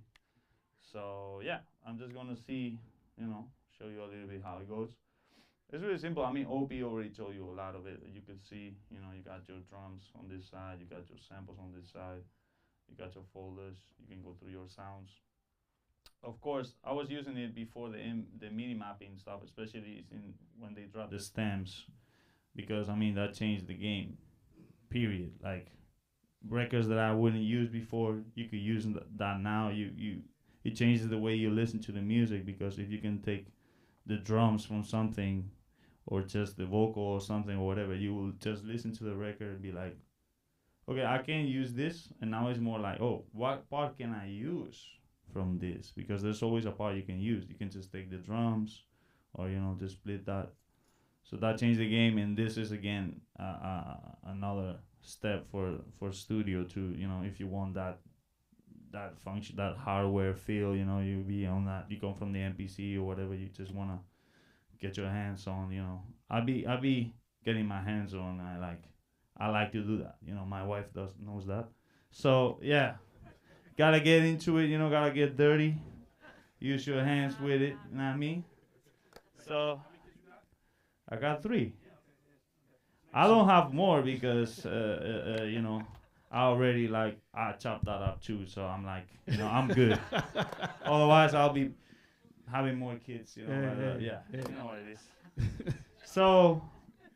C: So, yeah, I'm just going to see, show you a little bit how it goes. It's really simple. I mean, OP already told you a lot of it. You could see, you got your drums on this side. You got your samples on this side. You got your folders. You can go through your sounds. Of course, I was using it before the MIDI mapping stuff, especially when they dropped the stems. Because, I mean, that changed the game, period. Like, records that I wouldn't use before, you could use that now. It changes the way you listen to the music, because if you can take the drums from something or just the vocal or something or whatever, you will just listen to the record and be like, okay, I can use this. And now it's more like, oh, what part can I use from this? Because there's always a part you can use. You can just take the drums or, just split that. So that changed the game, and this is again another step for studio to, if you want that function, that hardware feel, you be on that. You come from the MPC or whatever, you just wanna get your hands on, I be getting my hands on. I like to do that. You know, my wife knows that. So yeah, gotta get into it. You know, gotta get dirty. Use your hands with it. You know what I mean? So I got 3. I don't have more because you know, I already I chopped that up too. So I'm like, you know, I'm good. Otherwise, I'll be having more kids. You know, yeah. You know what it is. So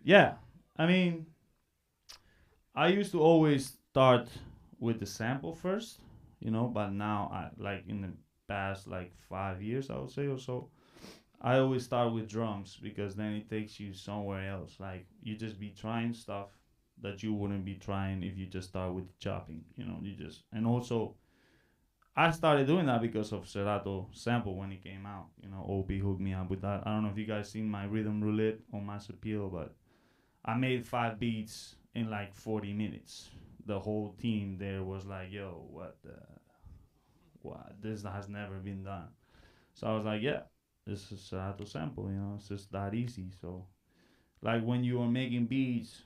C: yeah, I mean, I used to always start with the sample first, you know, but now in the past 5 years, I would say, or so, I always start with drums because then it takes you somewhere else. Like you just be trying stuff that you wouldn't be trying if you just start with chopping, you know, and also I started doing that because of Serato sample when it came out, you know, OP hooked me up with that. I don't know if you guys seen my Rhythm Roulette on Mass Appeal, but I made 5 beats in 40 minutes. The whole team there was like, yo, what? This has never been done. So I was like, yeah, this is Serato sample, you know, it's just that easy. So when you are making beats,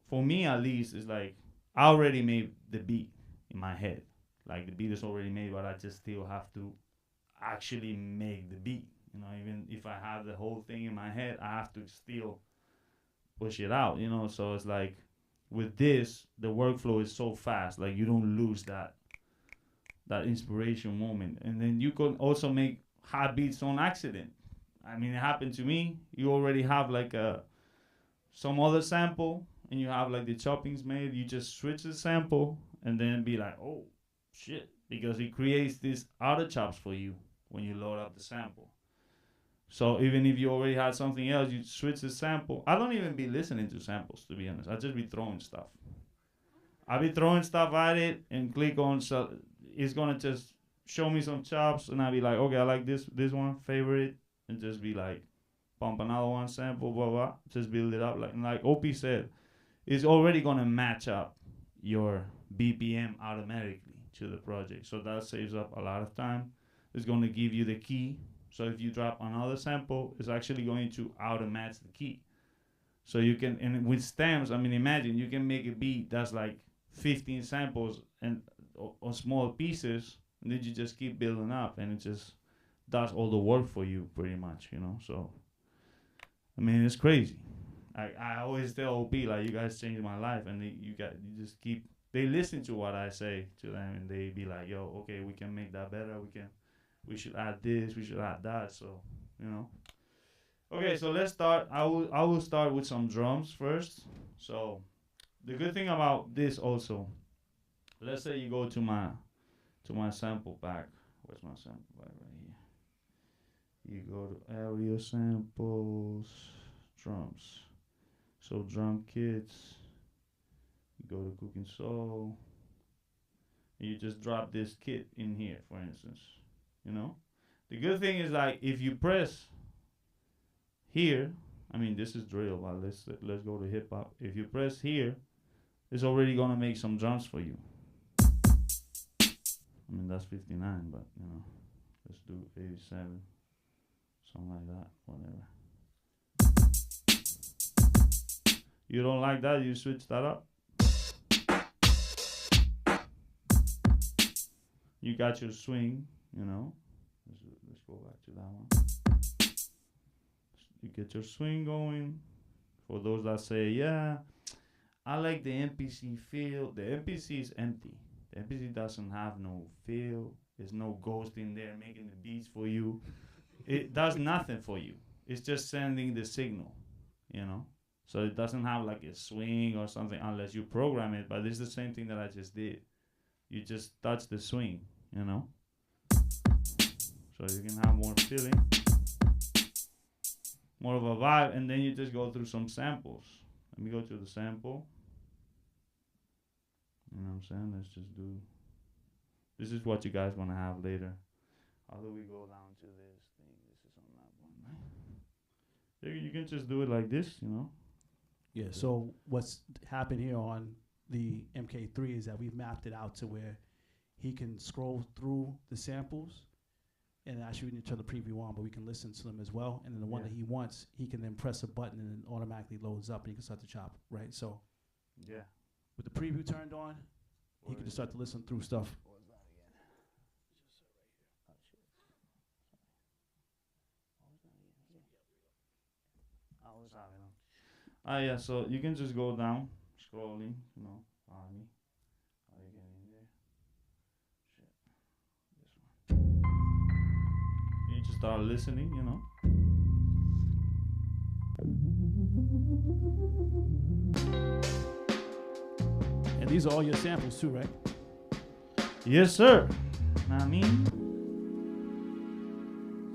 C: for me at least, it's I already made the beat in my head. The beat is already made, but I just still have to actually make the beat. You know, even if I have the whole thing in my head, I have to still push it out, you know. So it's with this, the workflow is so fast, you don't lose that inspiration moment. And then you can also make hot beats on accident. I mean, it happened to me. You already have some other sample, and you have the choppings made. You just switch the sample, and then be like, oh shit, because it creates these other chops for you when you load up the sample. So even if you already had something else, you switch the sample. I don't even be listening to samples, to be honest. I just be throwing stuff. I be throwing stuff at it and click on, so it's gonna just show me some chops, and I'll be like, okay, I like this one, favorite, and just be pump another one, sample, blah, blah, just build it up. Like OP said, it's already gonna match up your BPM automatically to the project. So that saves up a lot of time. It's gonna give you the key. So if you drop another sample, it's actually going to auto-match the key. So you can, and with stems, I mean, imagine you can make a beat that's 15 samples and on small pieces, and then you just keep building up, and it just does all the work for you pretty much, you know. So, I mean, it's crazy. I always tell OP, you guys changed my life, and they listen to what I say to them, and they be like, yo, okay, we can make that better, we should add this, we should add that, so, you know. Okay, so let's start. I will start with some drums first. So the good thing about this also, let's say you go to my sample pack. Where's my sample pack? Right here. You go to area samples, drums. So drum kits. You go to Cookin Soul. And you just drop this kit in here, for instance. You know, the good thing is if you press here, I mean this is drill, but let's go to hip hop. If you press here, it's already gonna make some drums for you. I mean that's 59, but you know, let's do 87, something like that, whatever. You don't like that? You switch that up. You got your swing. You know, let's go back to that one. You get your swing going. For those that say, yeah, I like the MPC feel. The MPC is empty. The MPC doesn't have no feel. There's no ghost in there making the beats for you. It does nothing for you. It's just sending the signal, you know. So it doesn't have a swing or something unless you program it. But it's the same thing that I just did. You just touch the swing, you know. So you can have more feeling, more of a vibe, and then you just go through some samples. Let me go to the sample. You know what I'm saying? Let's just do, this is what you guys want to have later. How do we go down to this thing? This is on that one, right? You can just do it like this, you know?
B: Yeah, so what's happened here on the MK3 is that we've mapped it out to where he can scroll through the samples. And actually, we need to turn the preview on, but we can listen to them as well. And then the one that he wants, he can then press a button and it automatically loads up and he can start to chop, right? So
C: Yeah.
B: With the preview turned on, you can just start to listen through stuff.
C: Yeah, so you can just go down, scrolling, you know, on me. How you get in there? Shit. This one. You just start listening, you know.
B: And these are all your samples too, right?
C: Yes, sir. I mean,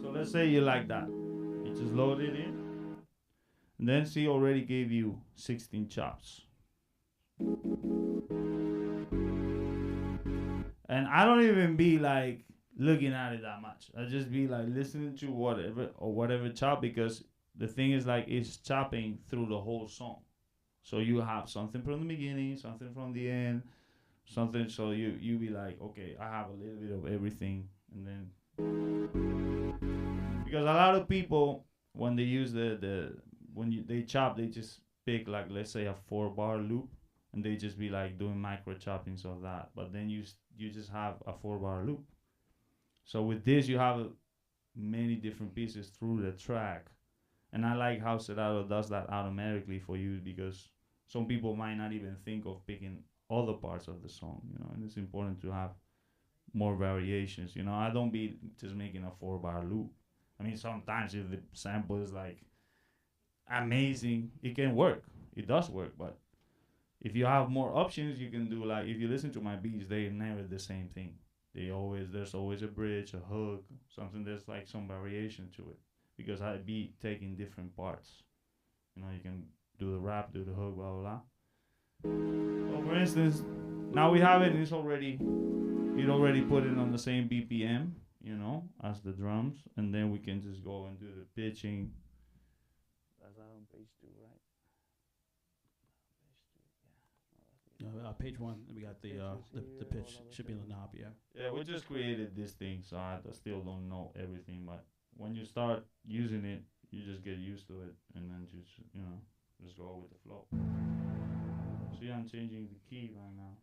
C: so let's say you like that. You just load it in. And then she already gave you 16 chops. And I don't even be like looking at it that much. I just be like listening to whatever chop, because the thing is like it's chopping through the whole song. So you have something from the beginning, something from the end, something, so you be like, okay, I have a little bit of everything. And then because a lot of people, when they use they chop, they just pick like, let's say, a 4-bar loop, and they just be like doing micro choppings of that. But then you just have a 4-bar loop. So with this, you have many different pieces through the track. And I like how Serato does that automatically for you, because some people might not even think of picking other parts of the song, you know, and it's important to have more variations. You know, I don't be just making a 4-bar loop. I mean, sometimes if the sample is like amazing, it can work. It does work, but if you have more options, you can do, like, if you listen to my beats, they're never the same thing. There's always a bridge, a hook, something. There's like some variation to it, because I be taking different parts. You know, you can do the rap, do the hook, blah blah blah. So for instance, now we have it, and it already put it on the same BPM, you know, as the drums, and then we can just go and do the pitching. That's that on page 2, right?
B: Page 1, we got the pitch. Should be in the knob, yeah.
C: Yeah, we just created this thing, so I still don't know everything, but when you start using it, you just get used to it, and then just, you know, just go with the flow. See, I'm changing the key right now.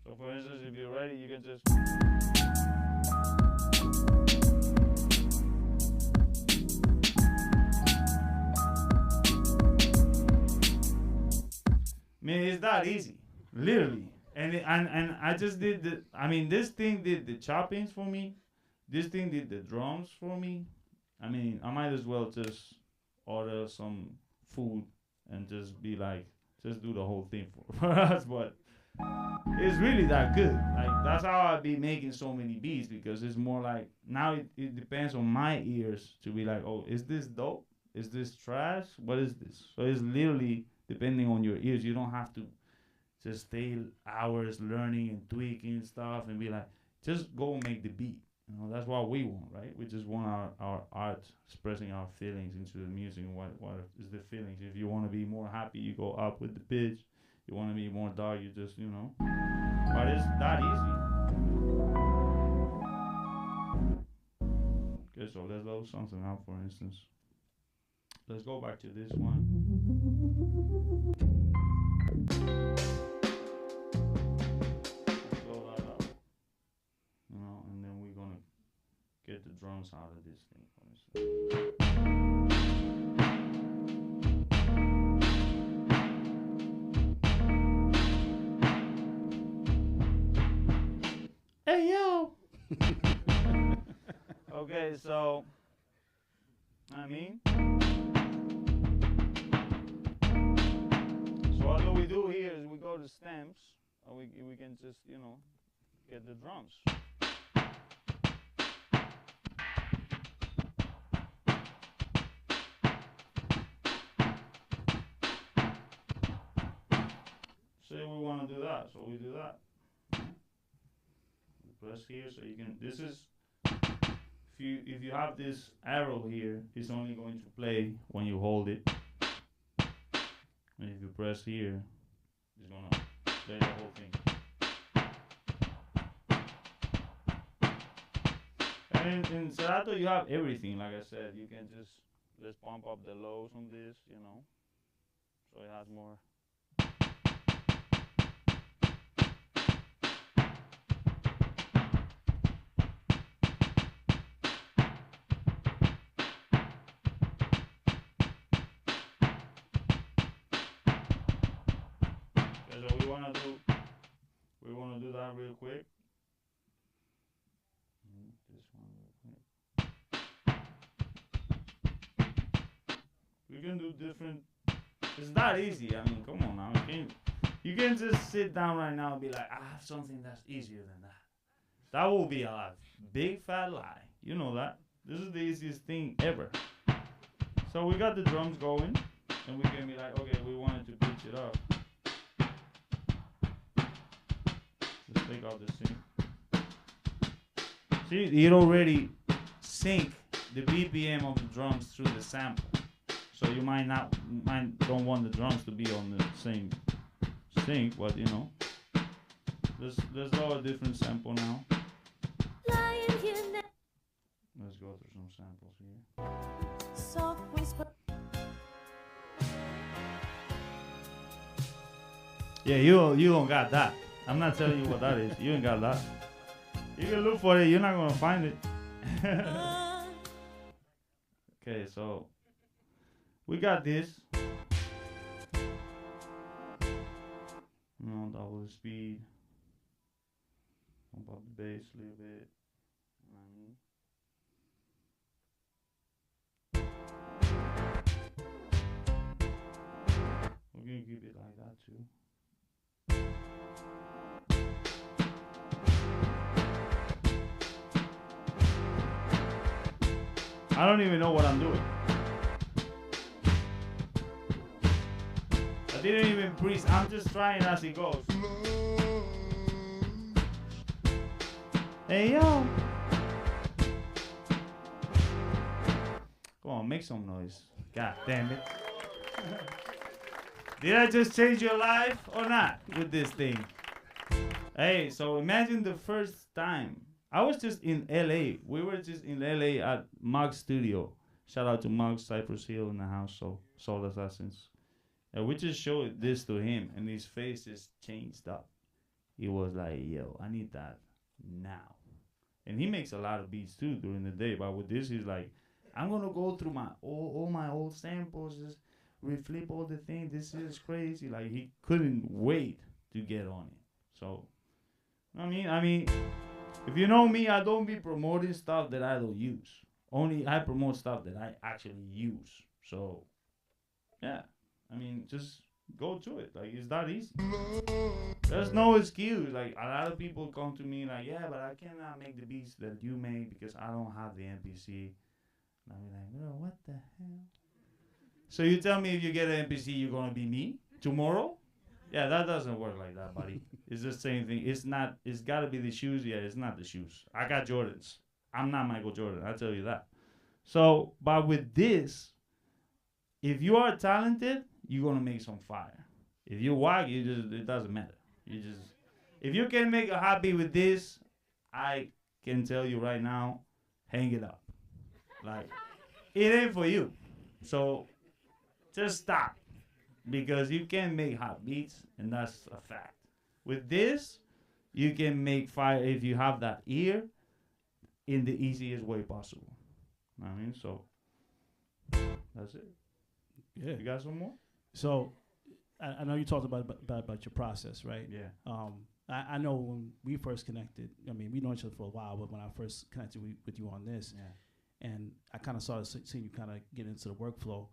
C: So for instance, if you're ready, you can just... Man, it's that easy, literally. And I just did this thing did the choppings for me. This thing did the drums for me. I mean, I might as well just order some food and just be like, just do the whole thing for us. But it's really that good. Like, that's how I be making so many beats, because it's more like, now it depends on my ears to be like, oh, is this dope? Is this trash? What is this? So it's literally depending on your ears. You don't have to just stay hours learning and tweaking stuff and be like, just go make the beat. You know, that's what we want, right? We just want our art expressing our feelings into the music. What is the feelings? If you want to be more happy, you go up with the pitch. You want to be more dark, you just, you know. But it's that easy. Okay, so let's load something out, for instance. Let's go back to this one. Let's load that up. You know, and then we're gonna get the drums out of this thing, for instance. Hey yo! Okay, so what do we do here is we go to stems, or we can just, you know, get the drums. Say we want to do that, so we do that. We press here, so you can, this is if you have this arrow here, it's only going to play when you hold it. And if you press here, it's gonna play the whole thing. And in Serato, you have everything. Like I said, you can let's pump up the lows on this, you know, so it has more. Okay, so we wanna do that real quick. This one real quick. We can do different. It's not easy. I mean, come on now. You can't just sit down right now and be like, I have something that's easier than that. That will be a big fat lie. You know that. This is the easiest thing ever. So we got the drums going, and we can be like, okay, we wanted to pitch it up. Let's take out the sync. See, it already sync the BPM of the drums through the sample. So you don't want the drums to be on the same sync, but you know. Let's go a different sample now. Let's go through some samples here. Yeah, you don't got that. I'm not telling you what that is. You ain't got that. You can look for it. You're not gonna find it. Okay, so we got this. Double the speed. Pump up the bass a little bit. We're gonna keep it like that too. I don't even know what I'm doing. I didn't even breathe. I'm just trying as it goes. Hey, yo. Come on, make some noise. God damn it. Did I just change your life or not with this thing? Hey, so imagine the first time. I was just in LA. We were just in LA at Mug's studio. Shout out to Mug's, Cypress Hill in the house, so Soul Assassins. And we just showed this to him, and his face just changed up. He was like, yo, I need that now. And he makes a lot of beats too during the day, but with this, he's like, I'm gonna go through all my old samples, just reflip all the things. This is crazy. Like, he couldn't wait to get on it. So, I mean, if you know me, I don't be promoting stuff that I don't use. Only I promote stuff that I actually use. So, yeah. I mean, just go to it. Like, it's that easy. There's no excuse. Like, a lot of people come to me like, yeah, but I cannot make the beats that you make because I don't have the MPC. And I'm like, bro, what the hell? So you tell me if you get an MPC, you're going to be me tomorrow? Yeah, that doesn't work like that, buddy. It's the same thing. It's got to be the shoes. Yeah, it's not the shoes. I got Jordans. I'm not Michael Jordan. I'll tell you that. So, but with this, if you are talented, you're going to make some fire. If you whack, it doesn't matter. If you can make a hobby with this, I can tell you right now, hang it up. Like, it ain't for you. So, just stop. Because you can make hot beats, and that's a fact. With this, you can make fire if you have that ear in the easiest way possible. I mean, so that's it.
B: Yeah.
C: You got some more?
B: So, I know you talked about your process, right?
C: Yeah.
B: I know when we first connected, I mean, we know each other for a while, but when I first connected with you on this, and I kind of started seeing you kind of get into the workflow,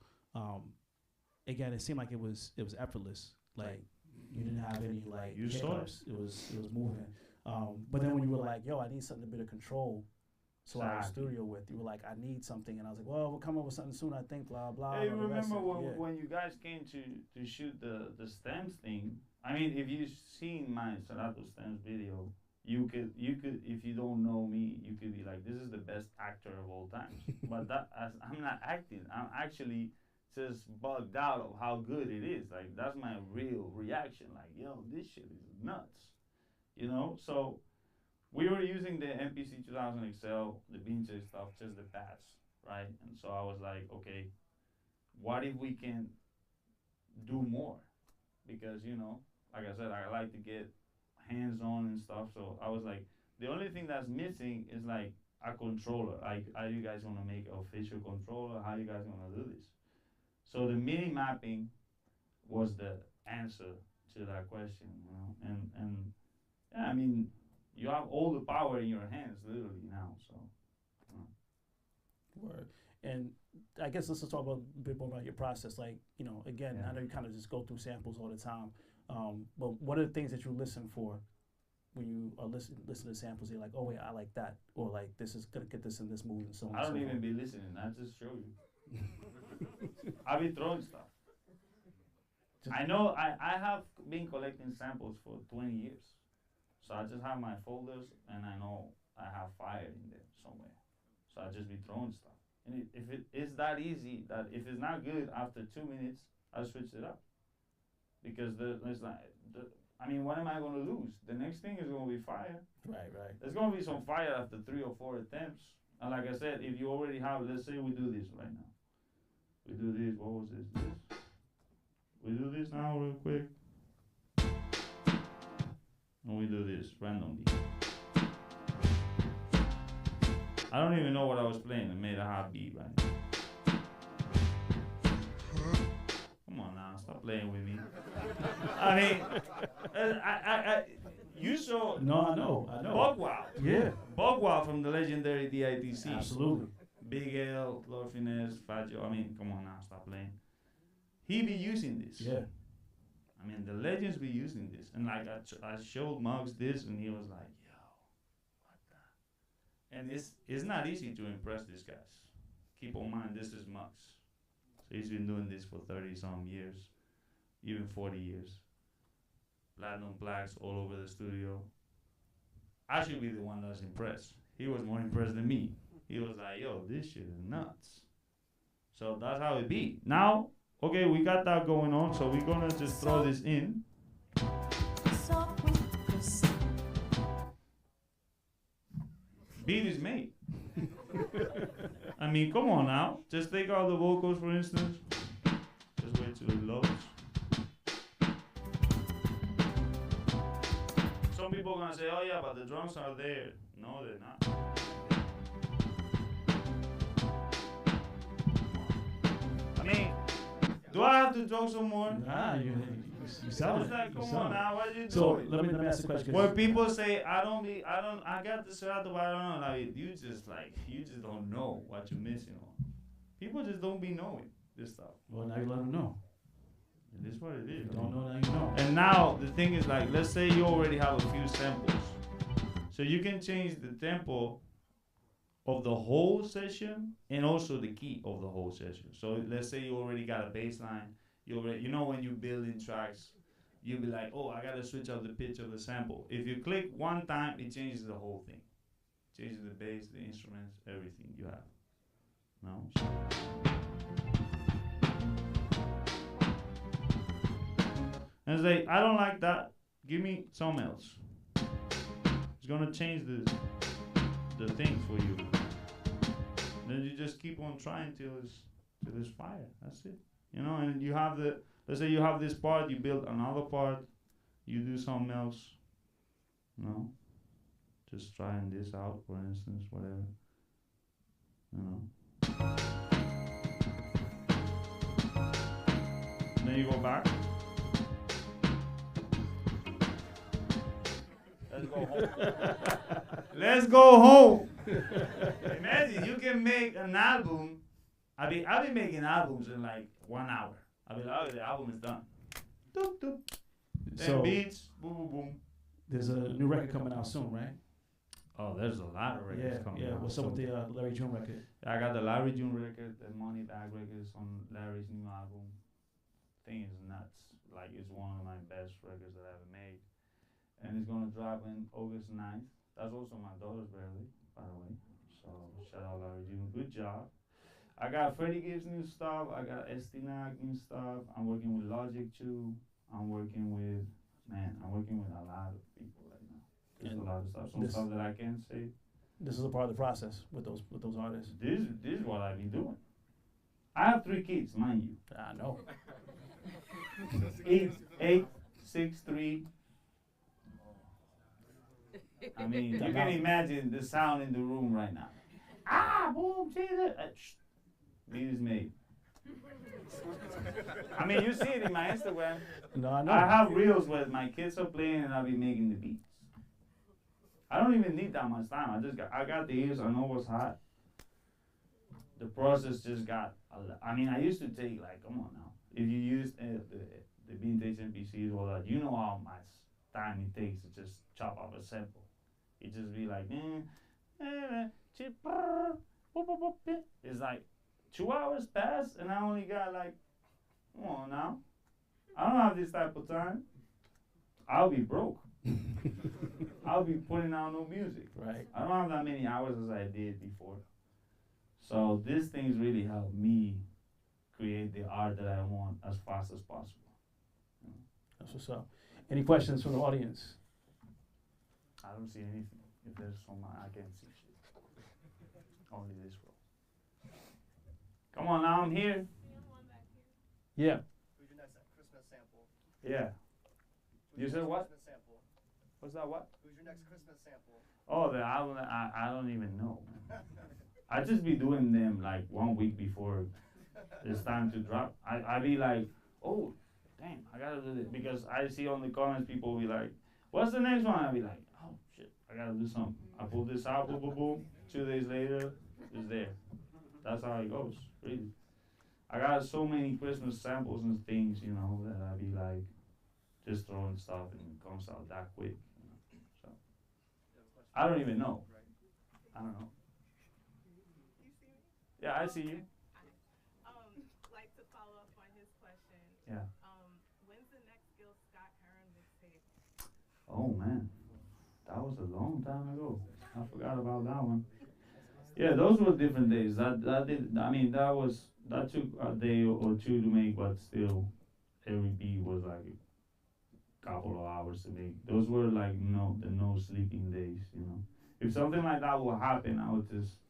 B: again, it seemed like it was effortless. Like, you didn't have any like hiccups. It was moving. But then when you were like, yo, I need something a bit of control. So I was studio with you were like, I need something, and I was like, well, we'll come up with something soon, I think, blah blah.
C: Hey, remember when you guys came to shoot the stems thing? I mean, if you've seen my Serato stems video, you could, if you don't know me, you could be like, this is the best actor of all times. But I'm not acting. I'm actually just bugged out of how good it is. Like, that's my real reaction. Like, yo, this shit is nuts. You know? So we were using the MPC 2000 XL, the vintage stuff, just the pads, right? And so I was like, okay, what if we can do more? Because, you know, like I said, I like to get hands-on and stuff. So I was like, the only thing that's missing is like a controller. Like, are you guys gonna make an official controller? How you guys gonna do this? So the MIDI mapping was the answer to that question, you know. And yeah, I mean, you have all the power in your hands literally now. So.
B: Word. And I guess let's just talk about a bit more about your process. Like, you know, again, I know you kind of just go through samples all the time. But what are the things that you listen for when you are listen to samples? You're like, oh wait, I like that, or like this is gonna get this in this mood and so on.
C: I don't
B: and so
C: even be listening. I just show you. I be throwing stuff. I know I have been collecting samples for 20 years. So I just have my folders and I know I have fire in there somewhere. So I just be throwing stuff. And if it is that easy, that if it's not good after 2 minutes, I switch it up. Because I mean, what am I going to lose? The next thing is going to be fire.
B: Right.
C: There's going to be some fire after 3 or 4 attempts. And like I said, if you already have, let's say we do this right now. We do this, what was this? We do this now real quick. And we do this randomly. I don't even know what I was playing. I made a hot beat right now. Come on now, stop playing with me. I mean, you saw.
B: No, I know.
C: Bugwell.
B: Yeah.
C: Bugwell from the legendary DITC.
B: Absolutely.
C: Big L, Lord Finesse, Fat Joe. I mean, come on now, stop playing. He be using this.
B: Yeah.
C: I mean, the legends be using this. And like, I showed Muggs this, and he was like, yo, what the? And it's not easy to impress these guys. Keep in mind, this is Muggs. So he's been doing this for 30-some years, even 40 years. Platinum plaques all over the studio. I should be the one that's impressed. He was more impressed than me. He was like, yo, this shit is nuts. So that's how it be. Now, okay, we got that going on, so we're gonna just throw this in. Beat is made. I mean, come on now. Just take out the vocals, for instance. Just wait till it loads. Some people are gonna say, oh yeah, but the drums are there. No, they're not. I mean, do I have to talk some more?
B: Nah, you sound it.
C: Like, come on now, what you
B: so
C: doing?
B: let me ask the question.
C: When people say I got the Serato, but I don't know, like you just don't know what you're missing on. People just don't be knowing this stuff.
B: Well, now you let them know.
C: It is what it is.
B: If you don't know, now you know.
C: And now the thing is, like, let's say you already have a few samples, so you can change the tempo of the whole session and also the key of the whole session. So let's say you already got a bass line. You know when you build in tracks, you'll be like, oh, I gotta switch up the pitch of the sample. If you click one time, it changes the whole thing. Changes the bass, the instruments, everything you have. No? And it's like, I don't like that. Give me something else. It's gonna change the thing for you. Then you just keep on trying till it's fire. That's it. You know, and you have let's say you have this part, you build another part, you do something else. You know, just trying this out, for instance, whatever. You know. Then you go back. Let's go home. Let's go home. Imagine you can make an album. I've been making albums in like 1 hour. I'll be like, oh, the album is done. Doop, doop. 10 beats, boom, boom, boom.
B: There's a new record coming out soon, right?
C: Oh, there's a lot of records coming out.
B: Yeah, what's up with the Larry June record?
C: I got the Larry June record, the Money Bag record is on Larry's new album. Thing is nuts. Like, it's one of my best records that I ever made. and it's gonna drop in August 9th. That's also my daughter's birthday, by the way. So shout out Larry June, good job. I got Freddie Gibbs new stuff. I got Estinac new stuff. I'm working with Logic too. I'm working with a lot of people right now. There's a lot of stuff. Some stuff that I can't say.
B: This is a part of the process with those artists.
C: This is what I've been doing. I have 3 kids, mind you.
B: I know.
C: 8, 6, 3. I mean, you can imagine the sound in the room right now. Ah, boom, Jesus. Beat is made. I mean, you see it in my Instagram.
B: No, I know.
C: I have reels where my kids are playing and I'll be making the beats. I don't even need that much time. I got the ears. I know what's hot. The process just got. I mean, I used to take like, come on now. If you use the vintage MPCs or that, you know how much time it takes to just chop up a sample. It just be like, it's like 2 hours pass and I only got like, come on now. I don't have this type of time. I'll be broke. I'll be putting out no music.
B: Right.
C: I don't have that many hours as I did before. So these things really help me create the art that I want as fast as possible.
B: That's what's up. Any questions from the audience?
C: I don't see anything. If there's some, I can't see shit. Only this row. Come on, now I'm here.
B: Yeah.
X: Who's your next Christmas sample?
C: Yeah. You said what?
X: Christmas sample.
C: What's that what?
X: Who's your next Christmas sample?
C: Oh, the album, I don't even know. I just be doing them like 1 week before it's time to drop. I be like, oh, damn, I gotta do this. Because I see on the comments people be like, what's the next one? I be like, oh, shit, I gotta do something. I pull this out, boom, boom, boom. 2 days later, it's there. That's how it goes, really. I got so many Christmas samples and things, you know, that I be like, just throwing stuff and it comes out that quick. You know? So I don't even know. I don't know. Yeah, I see you.
E: Like to follow up on his question.
C: Yeah.
E: When's the next Gil Scott Heron mixtape?
C: Oh man, that was a long time ago. I forgot about that one. Yeah, those were different days. That took a day or two to make, but still, every beat was like a couple of hours to make. Those were like the no sleeping days, you know. If something like that will happen, I would just.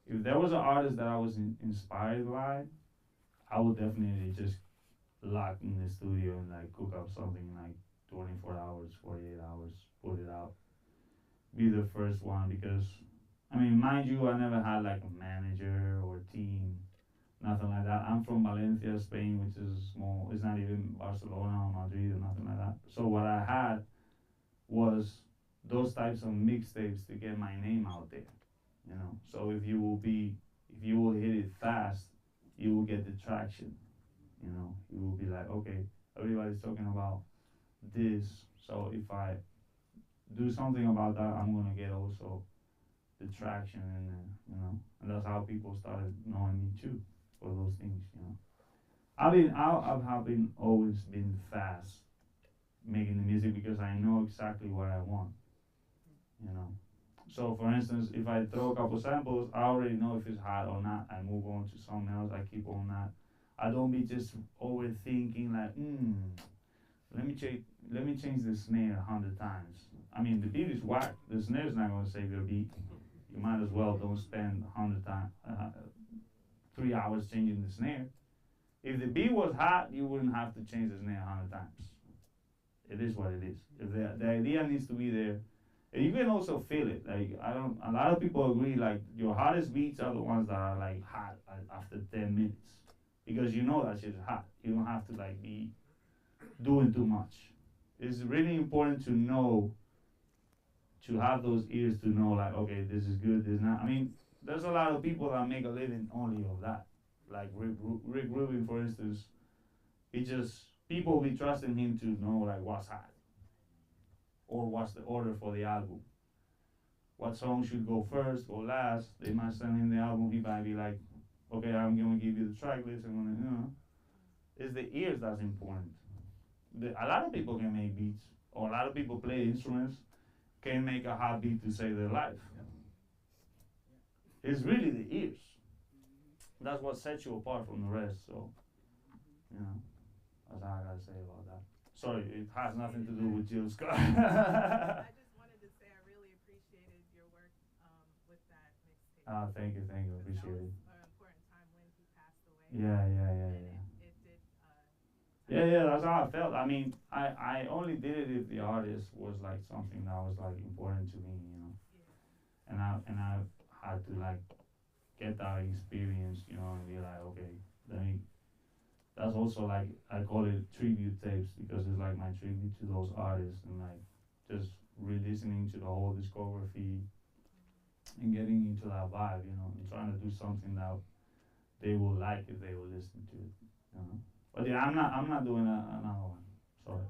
C: If there was an artist that I was inspired by, I would definitely just lock in the studio and like cook up something in like 24 hours, 48 hours, put it out. Be the first one because, I mean, mind you, I never had like a manager or team, nothing like that. I'm from Valencia, Spain, which is small. It's not even Barcelona or Madrid or nothing like that. So what I had was those types of mixtapes to get my name out there. You know, so if you will hit it fast, you will get the traction. You know, you will be like, okay, everybody's talking about this, so if I do something about that, I'm gonna get also the traction, and you know, and that's how people started knowing me too for those things. You know, I've always been fast making the music because I know exactly what I want. You know. So, for instance, if I throw a couple samples, I already know if it's hot or not. I move on to something else. I keep on that. I don't be just overthinking like, let me change the snare 100 times. I mean, the beat is whack. The snare's not gonna save your beat. You might as well don't spend 100 times, 3 hours changing the snare. If the beat was hot, you wouldn't have to change the snare 100 times. It is what it is. If the idea needs to be there. And you can also feel it. Like a lot of people agree. Like your hottest beats are the ones that are like hot after 10 minutes, because you know that shit is hot. You don't have to like be doing too much. It's really important to know, to have those ears to know like, okay, this is good, this is not. I mean, there's a lot of people that make a living only of that. Like Rick Rubin, for instance, people be trusting him to know like what's hot. Or what's the order for the album? What song should go first or last? They might send him the album. He might be like, okay, I'm gonna give you the track list. I'm gonna, It's the ears that's important. A lot of people can make beats. or a lot of people play instruments, can make a hot beat to save their life. It's really the ears. That's what sets you apart from the rest. So, you know, that's all I gotta say about that. Sorry, it has nothing to do with Jill Scott.
E: I just wanted to say I really appreciated your work with that mixtape.
C: Thank you, appreciate it.
E: An important time when he passed away.
C: Yeah.
E: It did.
C: Yeah, that's how I felt. I mean, I only did it if the artist was like something that was like important to me, you know. Yeah. And I had to like get that experience, you know, and be like, okay, that's also like, I call it tribute tapes, because it's like my tribute to those artists, and like just re-listening to the whole discography and getting into that vibe, you know, and trying to do something that they will like if they will listen to it, you know. But yeah, I'm not doing another one. Sorry.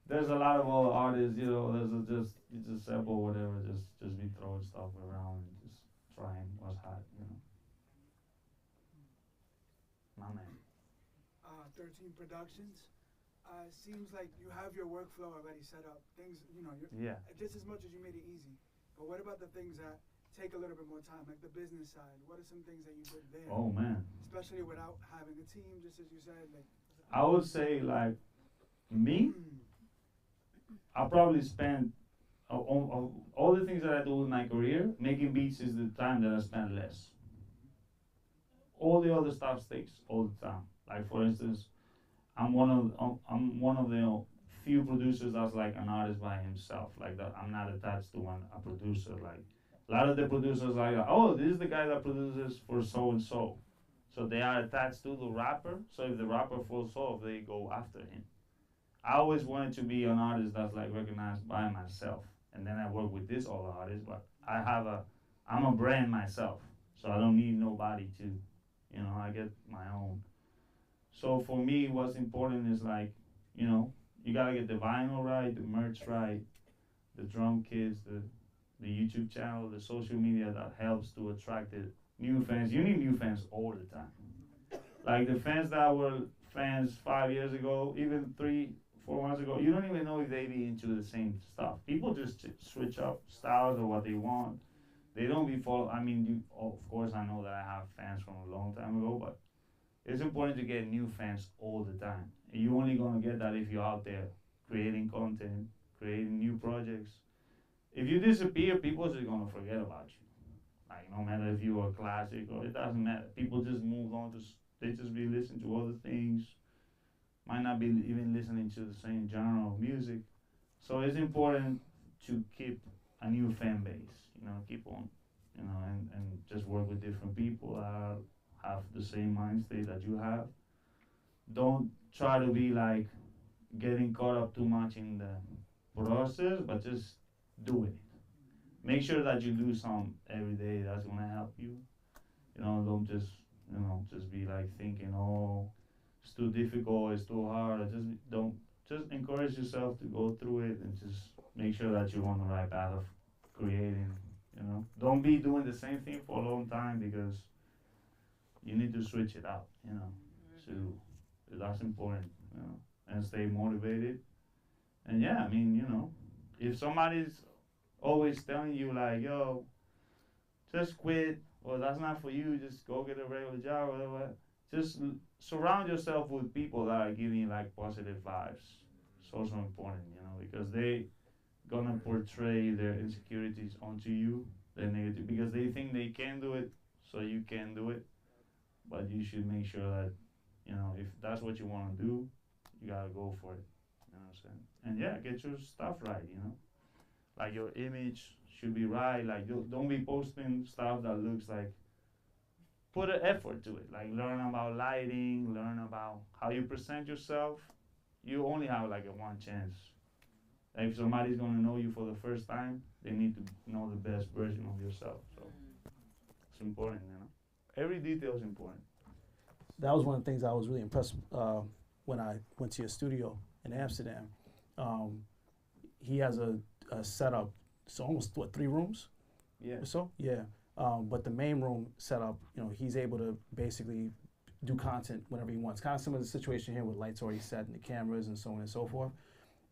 C: There's a lot of other artists, you know. There's just sample whatever, just be throwing stuff around and just trying what's hot, you know. My man.
F: 13 Productions. Seems like you have your workflow already set up. Things, you know,
C: Yeah.
F: Just as much as you made it easy. But what about the things that take a little bit more time, like the business side? What are some things that you did there?
C: Oh man.
F: Especially without having a team, just as you said. Like,
C: I would say like me, I probably spend all the things that I do in my career, making beats is the time that I spend less. All the other stuff takes all the time. Like for instance, I'm one of the few producers that's like an artist by himself. Like that, I'm not attached to a producer. Like a lot of the producers like, oh, this is the guy that produces for so and so. So they are attached to the rapper. So if the rapper falls off, they go after him. I always wanted to be an artist that's like recognized by myself. And then I work with this other artist, but I'm a brand myself. So I don't need nobody to, you know, I get my own. So for me, what's important is like, you know, you gotta get the vinyl right, the merch right, the drum kits, the YouTube channel, the social media that helps to attract the new fans. You need new fans all the time. Like the fans that were fans 5 years ago, even 3-4 months ago, you don't even know if they be into the same stuff. People just switch up styles or what they want. They don't be I mean, of course I know that I have fans from a long time ago, but it's important to get new fans all the time. And you're only gonna get that if you're out there creating content, creating new projects. If you disappear, people are just gonna forget about you. Like no matter if you're a classic or it doesn't matter. People just move on they just be listening to other things. Might not be even listening to the same genre of music. So it's important to keep a new fan base, you know, keep on, you know, and just work with different people that have the same mind state that you have. Don't try to be like getting caught up too much in the process, but just do it. Make sure that you do some every day that's gonna help you. You know, don't just, you know, just be like thinking, oh, it's too difficult, it's too hard. Just encourage yourself to go through it and just make sure that you're on the right path of creating, you know. Don't be doing the same thing for a long time, because you need to switch it out, you know. So that's important, you know, and stay motivated. And yeah, I mean, you know, if somebody's always telling you like, yo, just quit, or that's not for you, just go get a regular job or whatever, just surround yourself with people that are giving you like positive vibes. It's also important, you know, because they gonna portray their insecurities onto you, their negative, because they think they can do it, so you can do it. But you should make sure that, you know, if that's what you want to do, you gotta go for it. You know what I'm saying? And yeah, get your stuff right, you know. Like your image should be right. Like don't be posting stuff that looks like. Put an effort to it. Like learn about lighting, learn about how you present yourself. You only have like a one chance. Like if somebody's gonna know you for the first time, they need to know the best version of yourself. So it's important, you know. Every detail is important.
B: That was one of the things I was really impressed when I went to your studio in Amsterdam. He has a setup, it's almost, 3 rooms?
C: Yeah.
B: Or so? Yeah. But the main room setup, you know, he's able to basically do content whenever he wants. Kind of similar to the situation here with lights already set and the cameras and so on and so forth.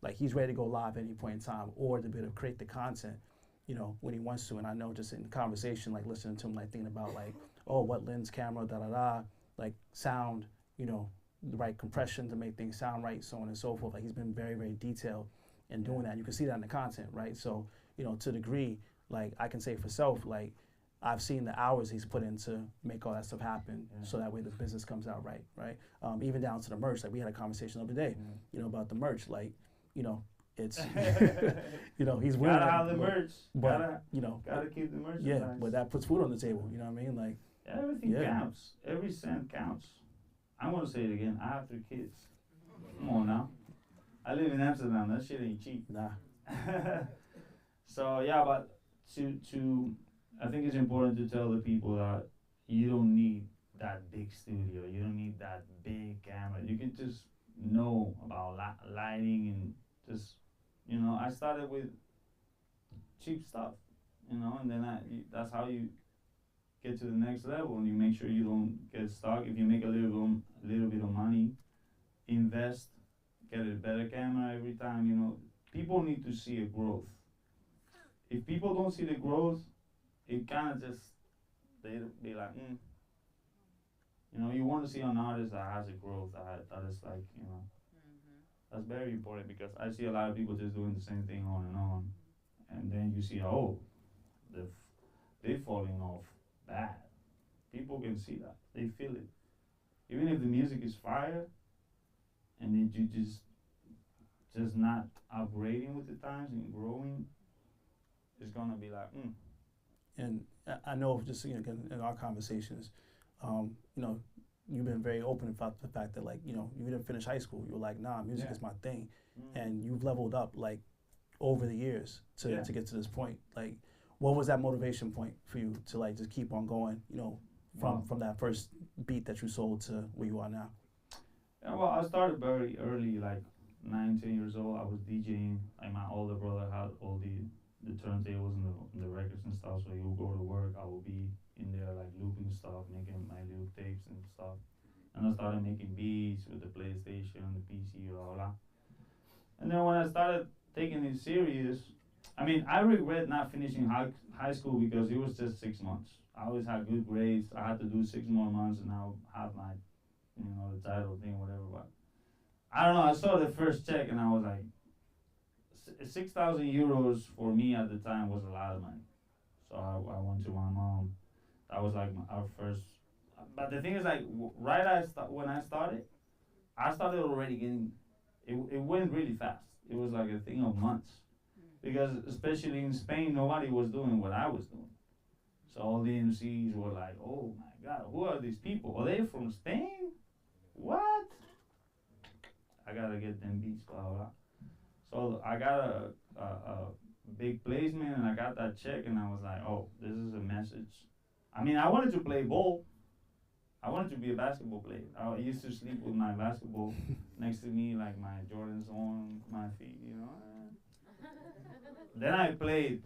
B: Like he's ready to go live at any point in time, or to be able to create the content, you know, when he wants to. And I know just in conversation, like listening to him, like thinking about like, oh, what lens, camera, like sound, you know, the right compression to make things sound right, so on and so forth. Like he's been very, very detailed in doing that. You can see that in the content, right? So, you know, to a degree, like I can say for self, like I've seen the hours he's put in to make all that stuff happen, so that way the business comes out right, right? Even down to the merch. Like we had a conversation the other day, you know, about the merch. Like, you know, it's, you know, he's wearing
C: gotta have the merch.
B: But, you know,
C: gotta keep the merch.
B: Yeah, but that puts food on the table. You know what I mean? Like
C: everything counts. Every cent counts. I'm gonna say it again. I have 3 kids. Come on now. I live in Amsterdam. That shit ain't cheap.
B: Nah.
C: So yeah, but to I think it's important to tell the people that you don't need that big studio. You don't need that big camera. You can just know about lighting and just, you know, I started with cheap stuff, you know, and then that's how you get to the next level, and you make sure you don't get stuck. If you make a little bit of money, invest, get a better camera every time, you know. People need to see a growth. If people don't see the growth, it kind of just, they be like, You know, you want to see an artist that has a growth, that is like, you know, that's very important, because I see a lot of people just doing the same thing on, and then you see, oh, they're falling off bad. People can see that, they feel it. Even if the music is fire, and then you just not upgrading with the times and growing, it's gonna be like,
B: And I know just, you know, in our conversations, you know, you've been very open about the fact that, like, you know, you didn't finish high school. You were like, nah, music is my thing. And you've leveled up, like, over the years to get to this point. Like, what was that motivation point for you to, like, just keep on going, you know, from that first beat that you sold to where you are now?
C: Yeah, well, I started very early, like 9, 10 years old. I was DJing. Like, my older brother had all the turntables and the records and stuff, so he would go to work. I would be in there, like, looping stuff, making my little tapes and stuff. And I started making beats with the PlayStation, the PC, blah, blah. And then when I started taking it serious, I mean, I regret not finishing high school because it was just 6 months. I always had good grades. I had to do 6 more months, and I'll have my, you know, the title thing, whatever. But I don't know, I saw the first check, and I was like, 6,000 euros for me at the time was a lot of money. So I went to my mom. That was like our first. But the thing is, like, when I started already getting, it went really fast. It was like a thing of months. Because especially in Spain, nobody was doing what I was doing. So all the MCs were like, oh my God, who are these people? Are they from Spain? What? I gotta get them beats, blah, blah. So I got a big placement, and I got that check, and I was like, oh, this is a message. I mean, I wanted to play ball. I wanted to be a basketball player. I used to sleep with my basketball next to me, like my Jordans on my feet, you know. Then I played.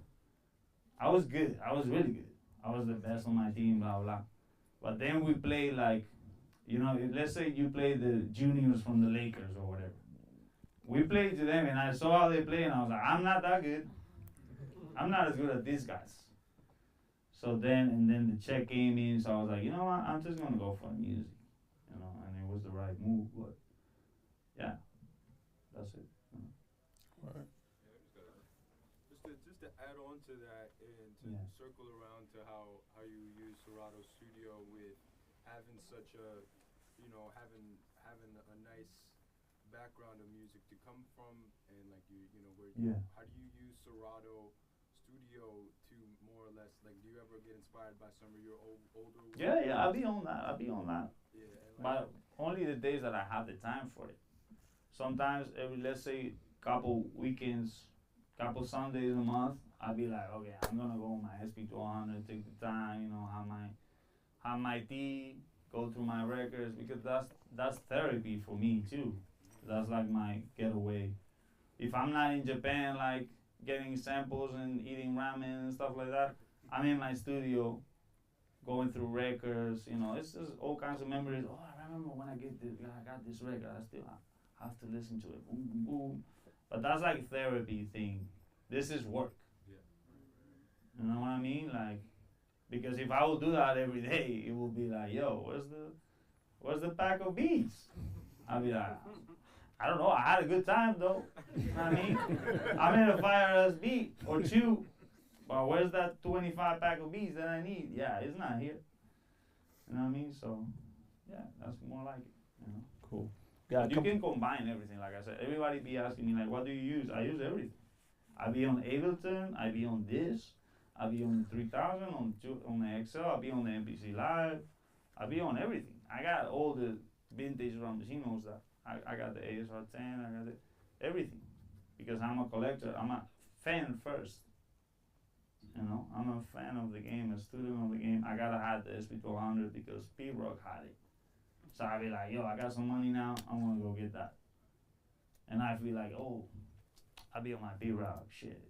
C: I was good. I was really good. I was the best on my team, blah, blah. But then we played, like, you know, let's say you play the juniors from the Lakers or whatever. We played to them, and I saw how they play, and I was like, I'm not that good. I'm not as good as these guys. So then the check came in, so I was like, you know what, I'm just gonna go for the music, you know, and it was the right move, but yeah, that's it. You know.
G: Right. Just to add on to that, and to circle around to how you use Serato Studio with having such a, you know, having a nice background of music to come from, and like you know, where how do you use Serato Studio to more or less, like, do you ever get inspired by some of your older work?
C: Yeah, I'll be on that.
G: Yeah,
C: but only the days that I have the time for it. Sometimes let's say couple weekends, couple Sundays a month, I'll be like, okay, I'm gonna go on my SP200, take the time, you know, have my tea, go through my records, because that's therapy for me too. That's like my getaway. If I'm not in Japan, like getting samples and eating ramen and stuff like that, I'm in my studio going through records, you know, it's just all kinds of memories. Oh, I remember when I got this record, I still have to listen to it. Boom, boom, boom. But that's like therapy thing. This is work. You know what I mean? Like, because if I would do that every day, it would be like, yo, where's the pack of beats? I'd be like, I don't know, I had a good time though. You know what I mean? I made a fire-ass beat or two, but where's that 25 pack of beats that I need? Yeah, it's not here. You know what I mean? So, yeah, that's more like it, you know?
B: Cool.
C: Yeah, you can combine everything, like I said. Everybody be asking me, like, what do you use? I use everything. I be on Ableton, I be on this, I be on 3000, on the XL, I be on the MPC Live, I be on everything. I got all the vintage Ramosinos that I got the ASR10, I got everything. Because I'm a collector, I'm a fan first. You know, I'm a fan of the game, a student of the game. I gotta have the SP1200 because P-Rock had it. So I be like, yo, I got some money now, I wanna go get that. And I feel like, oh, I be on my P-Rock shit.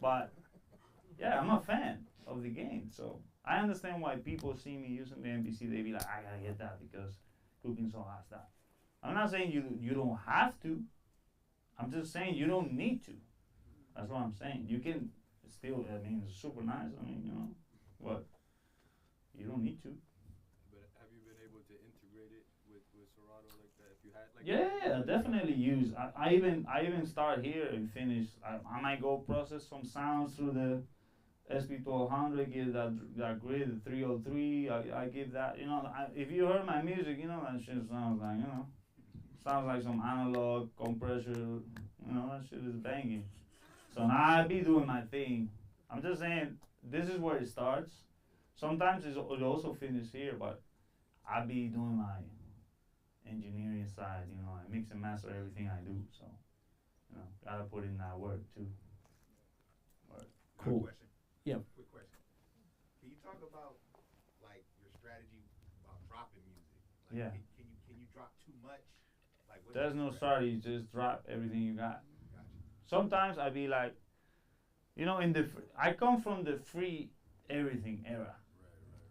C: But yeah, I'm a fan of the game, so I understand why people see me using the MPC. They be like, I gotta get that because Cookin Soul has that. I'm not saying you don't have to. I'm just saying you don't need to. That's what I'm saying. You can still. I mean, it's super nice. I mean, you know, but you don't need to.
G: But have you been able to integrate it with Serato like that? If you had like.
C: Yeah, definitely use. I even start here and finish. I might go process some sounds through the SP1200, give that grid, the 303. I give that. You know, if you heard my music, you know that shit sounds like, you know, sounds like some analog compressor. You know, that shit is banging. So now I be doing my thing. I'm just saying this is where it starts. Sometimes it also finish here, but I be doing my engineering side. You know, I mix and master everything I do. So, you know, gotta put in that work too.
B: Cool. Yeah.
H: Quick question. Can you talk about like your strategy about dropping music? Like,
C: Yeah.
H: Can you drop too much? Like what's
C: There's no strategy. You just drop everything you got. Sometimes I be like, you know, I come from the free everything era.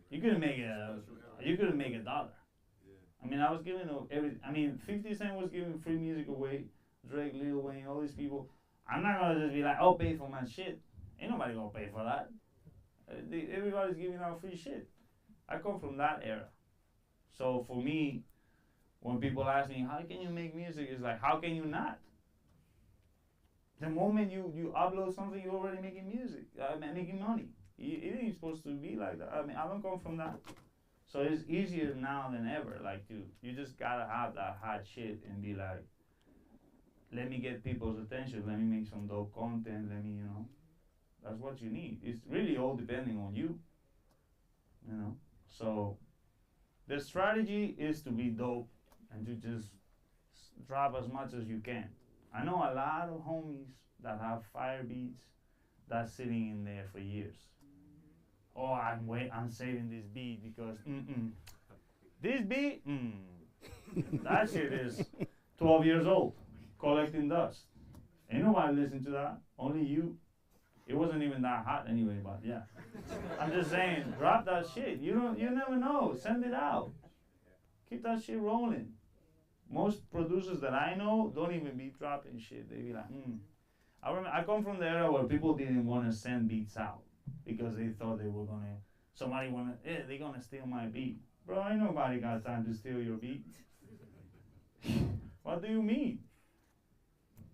C: You couldn't make $1. I mean, I was giving everything. I mean, 50 Cent was giving free music away. Drake, Lil Wayne, all these people. I'm not gonna just be like, I'll pay for my shit. Ain't nobody gonna pay for that. Everybody's giving out free shit. I come from that era. So for me, when people ask me, how can you make music? It's like, how can you not? The moment you upload something, you're already making music. Making money. It ain't supposed to be like that. I mean, I don't come from that. So it's easier now than ever. Like, you just gotta have that hot shit and be like, let me get people's attention. Let me make some dope content. Let me, you know. That's what you need. It's really all depending on you. You know. So the strategy is to be dope and to just drop as much as you can. I know a lot of homies that have fire beats that's sitting in there for years. Oh, I'm saving this beat because this beat, that shit is 12 years old, collecting dust. Ain't nobody listen to that, only you. It wasn't even that hot anyway, but yeah. I'm just saying, drop that shit. You never know, send it out. Keep that shit rolling. Most producers that I know don't even be dropping shit. They be like, I come from the era where people didn't want to send beats out because they thought they were they're gonna steal my beat. Bro, ain't nobody got time to steal your beat. What do you mean?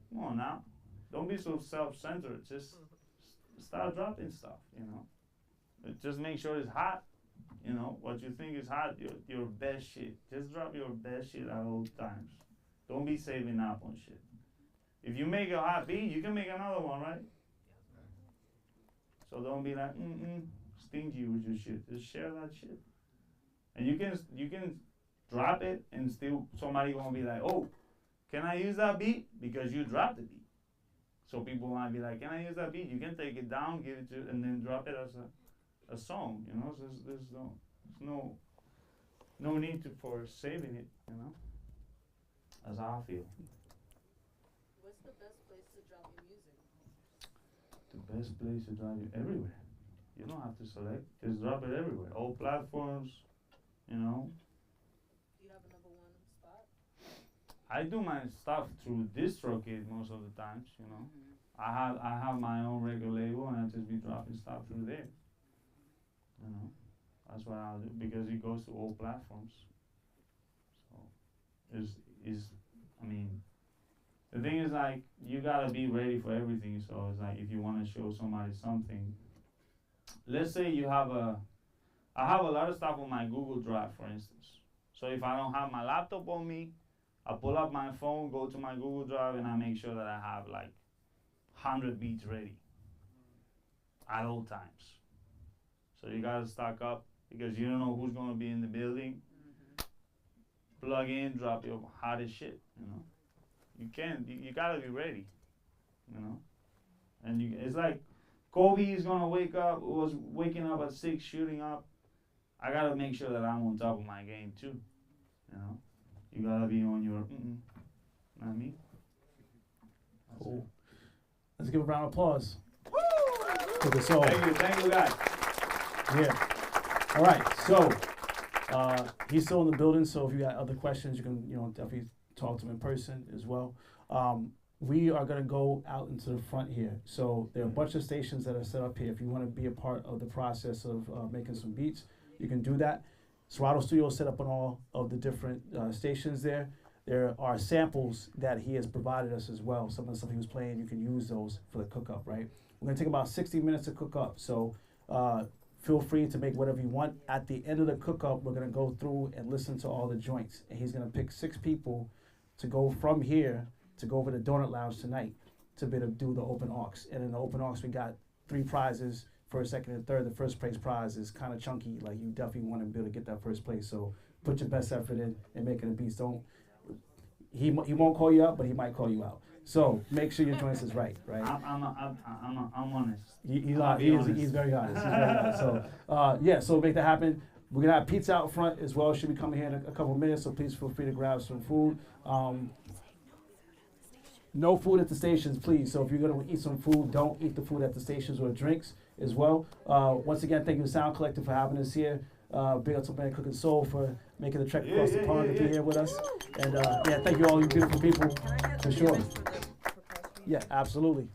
C: Come on now. Don't be so self-centered. Just start dropping stuff, you know. Just make sure it's hot. You know, what you think is hot, your best shit. Just drop your best shit at all times. Don't be saving up on shit. If you make a hot beat, you can make another one, right? So don't be like, stingy with your shit. Just share that shit. And you can drop it and still somebody gonna be like, oh, can I use that beat? Because you dropped the beat. So people might be like, can I use that beat? You can take it down, give it to, and then drop it as a song, you know. So there's no need for saving it, you know. That's how I feel.
E: What's the best place to drop your music?
C: The best place to drop it everywhere. You don't have to select. Just drop it everywhere. All platforms, you know.
E: Do you have a number one spot?
C: I do my stuff through DistroKid most of the times, you know. I have my own record label and I just be dropping stuff through there. You know, that's what I'll do because it goes to all platforms. So I mean, the thing is like you gotta be ready for everything. So it's like if you want to show somebody something, let's say I have a lot of stuff on my Google Drive, for instance. So if I don't have my laptop on me, I pull up my phone, go to my Google Drive, and I make sure that I have like 100 beats ready at all times. So you gotta stock up because you don't know who's gonna be in the building. Plug in, drop your hottest shit, you know. You gotta be ready, you know. And it's like Kobe is gonna was waking up at 6, shooting up. I gotta make sure that I'm on top of my game too, you know. You gotta be on your, not me.
B: Cool. Let's give a round of applause. Cookin Soul.
C: Thank you guys.
B: Yeah. All right, so he's still in the building, so if you got other questions, you can definitely talk to him in person as well. We are gonna go out into the front here. So there are a bunch of stations that are set up here. If you wanna be a part of the process of making some beats, you can do that. Serato Studio is set up on all of the different stations there. There are samples that he has provided us as well. Some of the stuff he was playing, you can use those for the cook-up, right? We're gonna take about 60 minutes to cook up. So feel free to make whatever you want. At the end of the cook-up, we're gonna go through and listen to all the joints. And he's gonna pick 6 people to go from here to go over to Donut Lounge tonight to be able to do the open AUX. And in the open AUX, we got 3 prizes, first, second, and third. The first place prize is kind of chunky. Like you definitely want to be able to get that first place. So put your best effort in making the beats. He won't call you out, but he might call you out. So make sure your joints is right.
C: I'm honest.
B: He's very honest. He's very honest. So yeah, so make that happen. We're gonna have pizza out front as well. Should be coming here in a couple of minutes. So please feel free to grab some food. No food at the stations, please. So if you're gonna eat some food, don't eat the food at the stations or drinks as well. Once again, thank you to Sound Collective for having us here. Big up to man Cookin Soul for making the trek across the pond to be here with us. And yeah, thank you all you beautiful people for sure. Yeah, absolutely.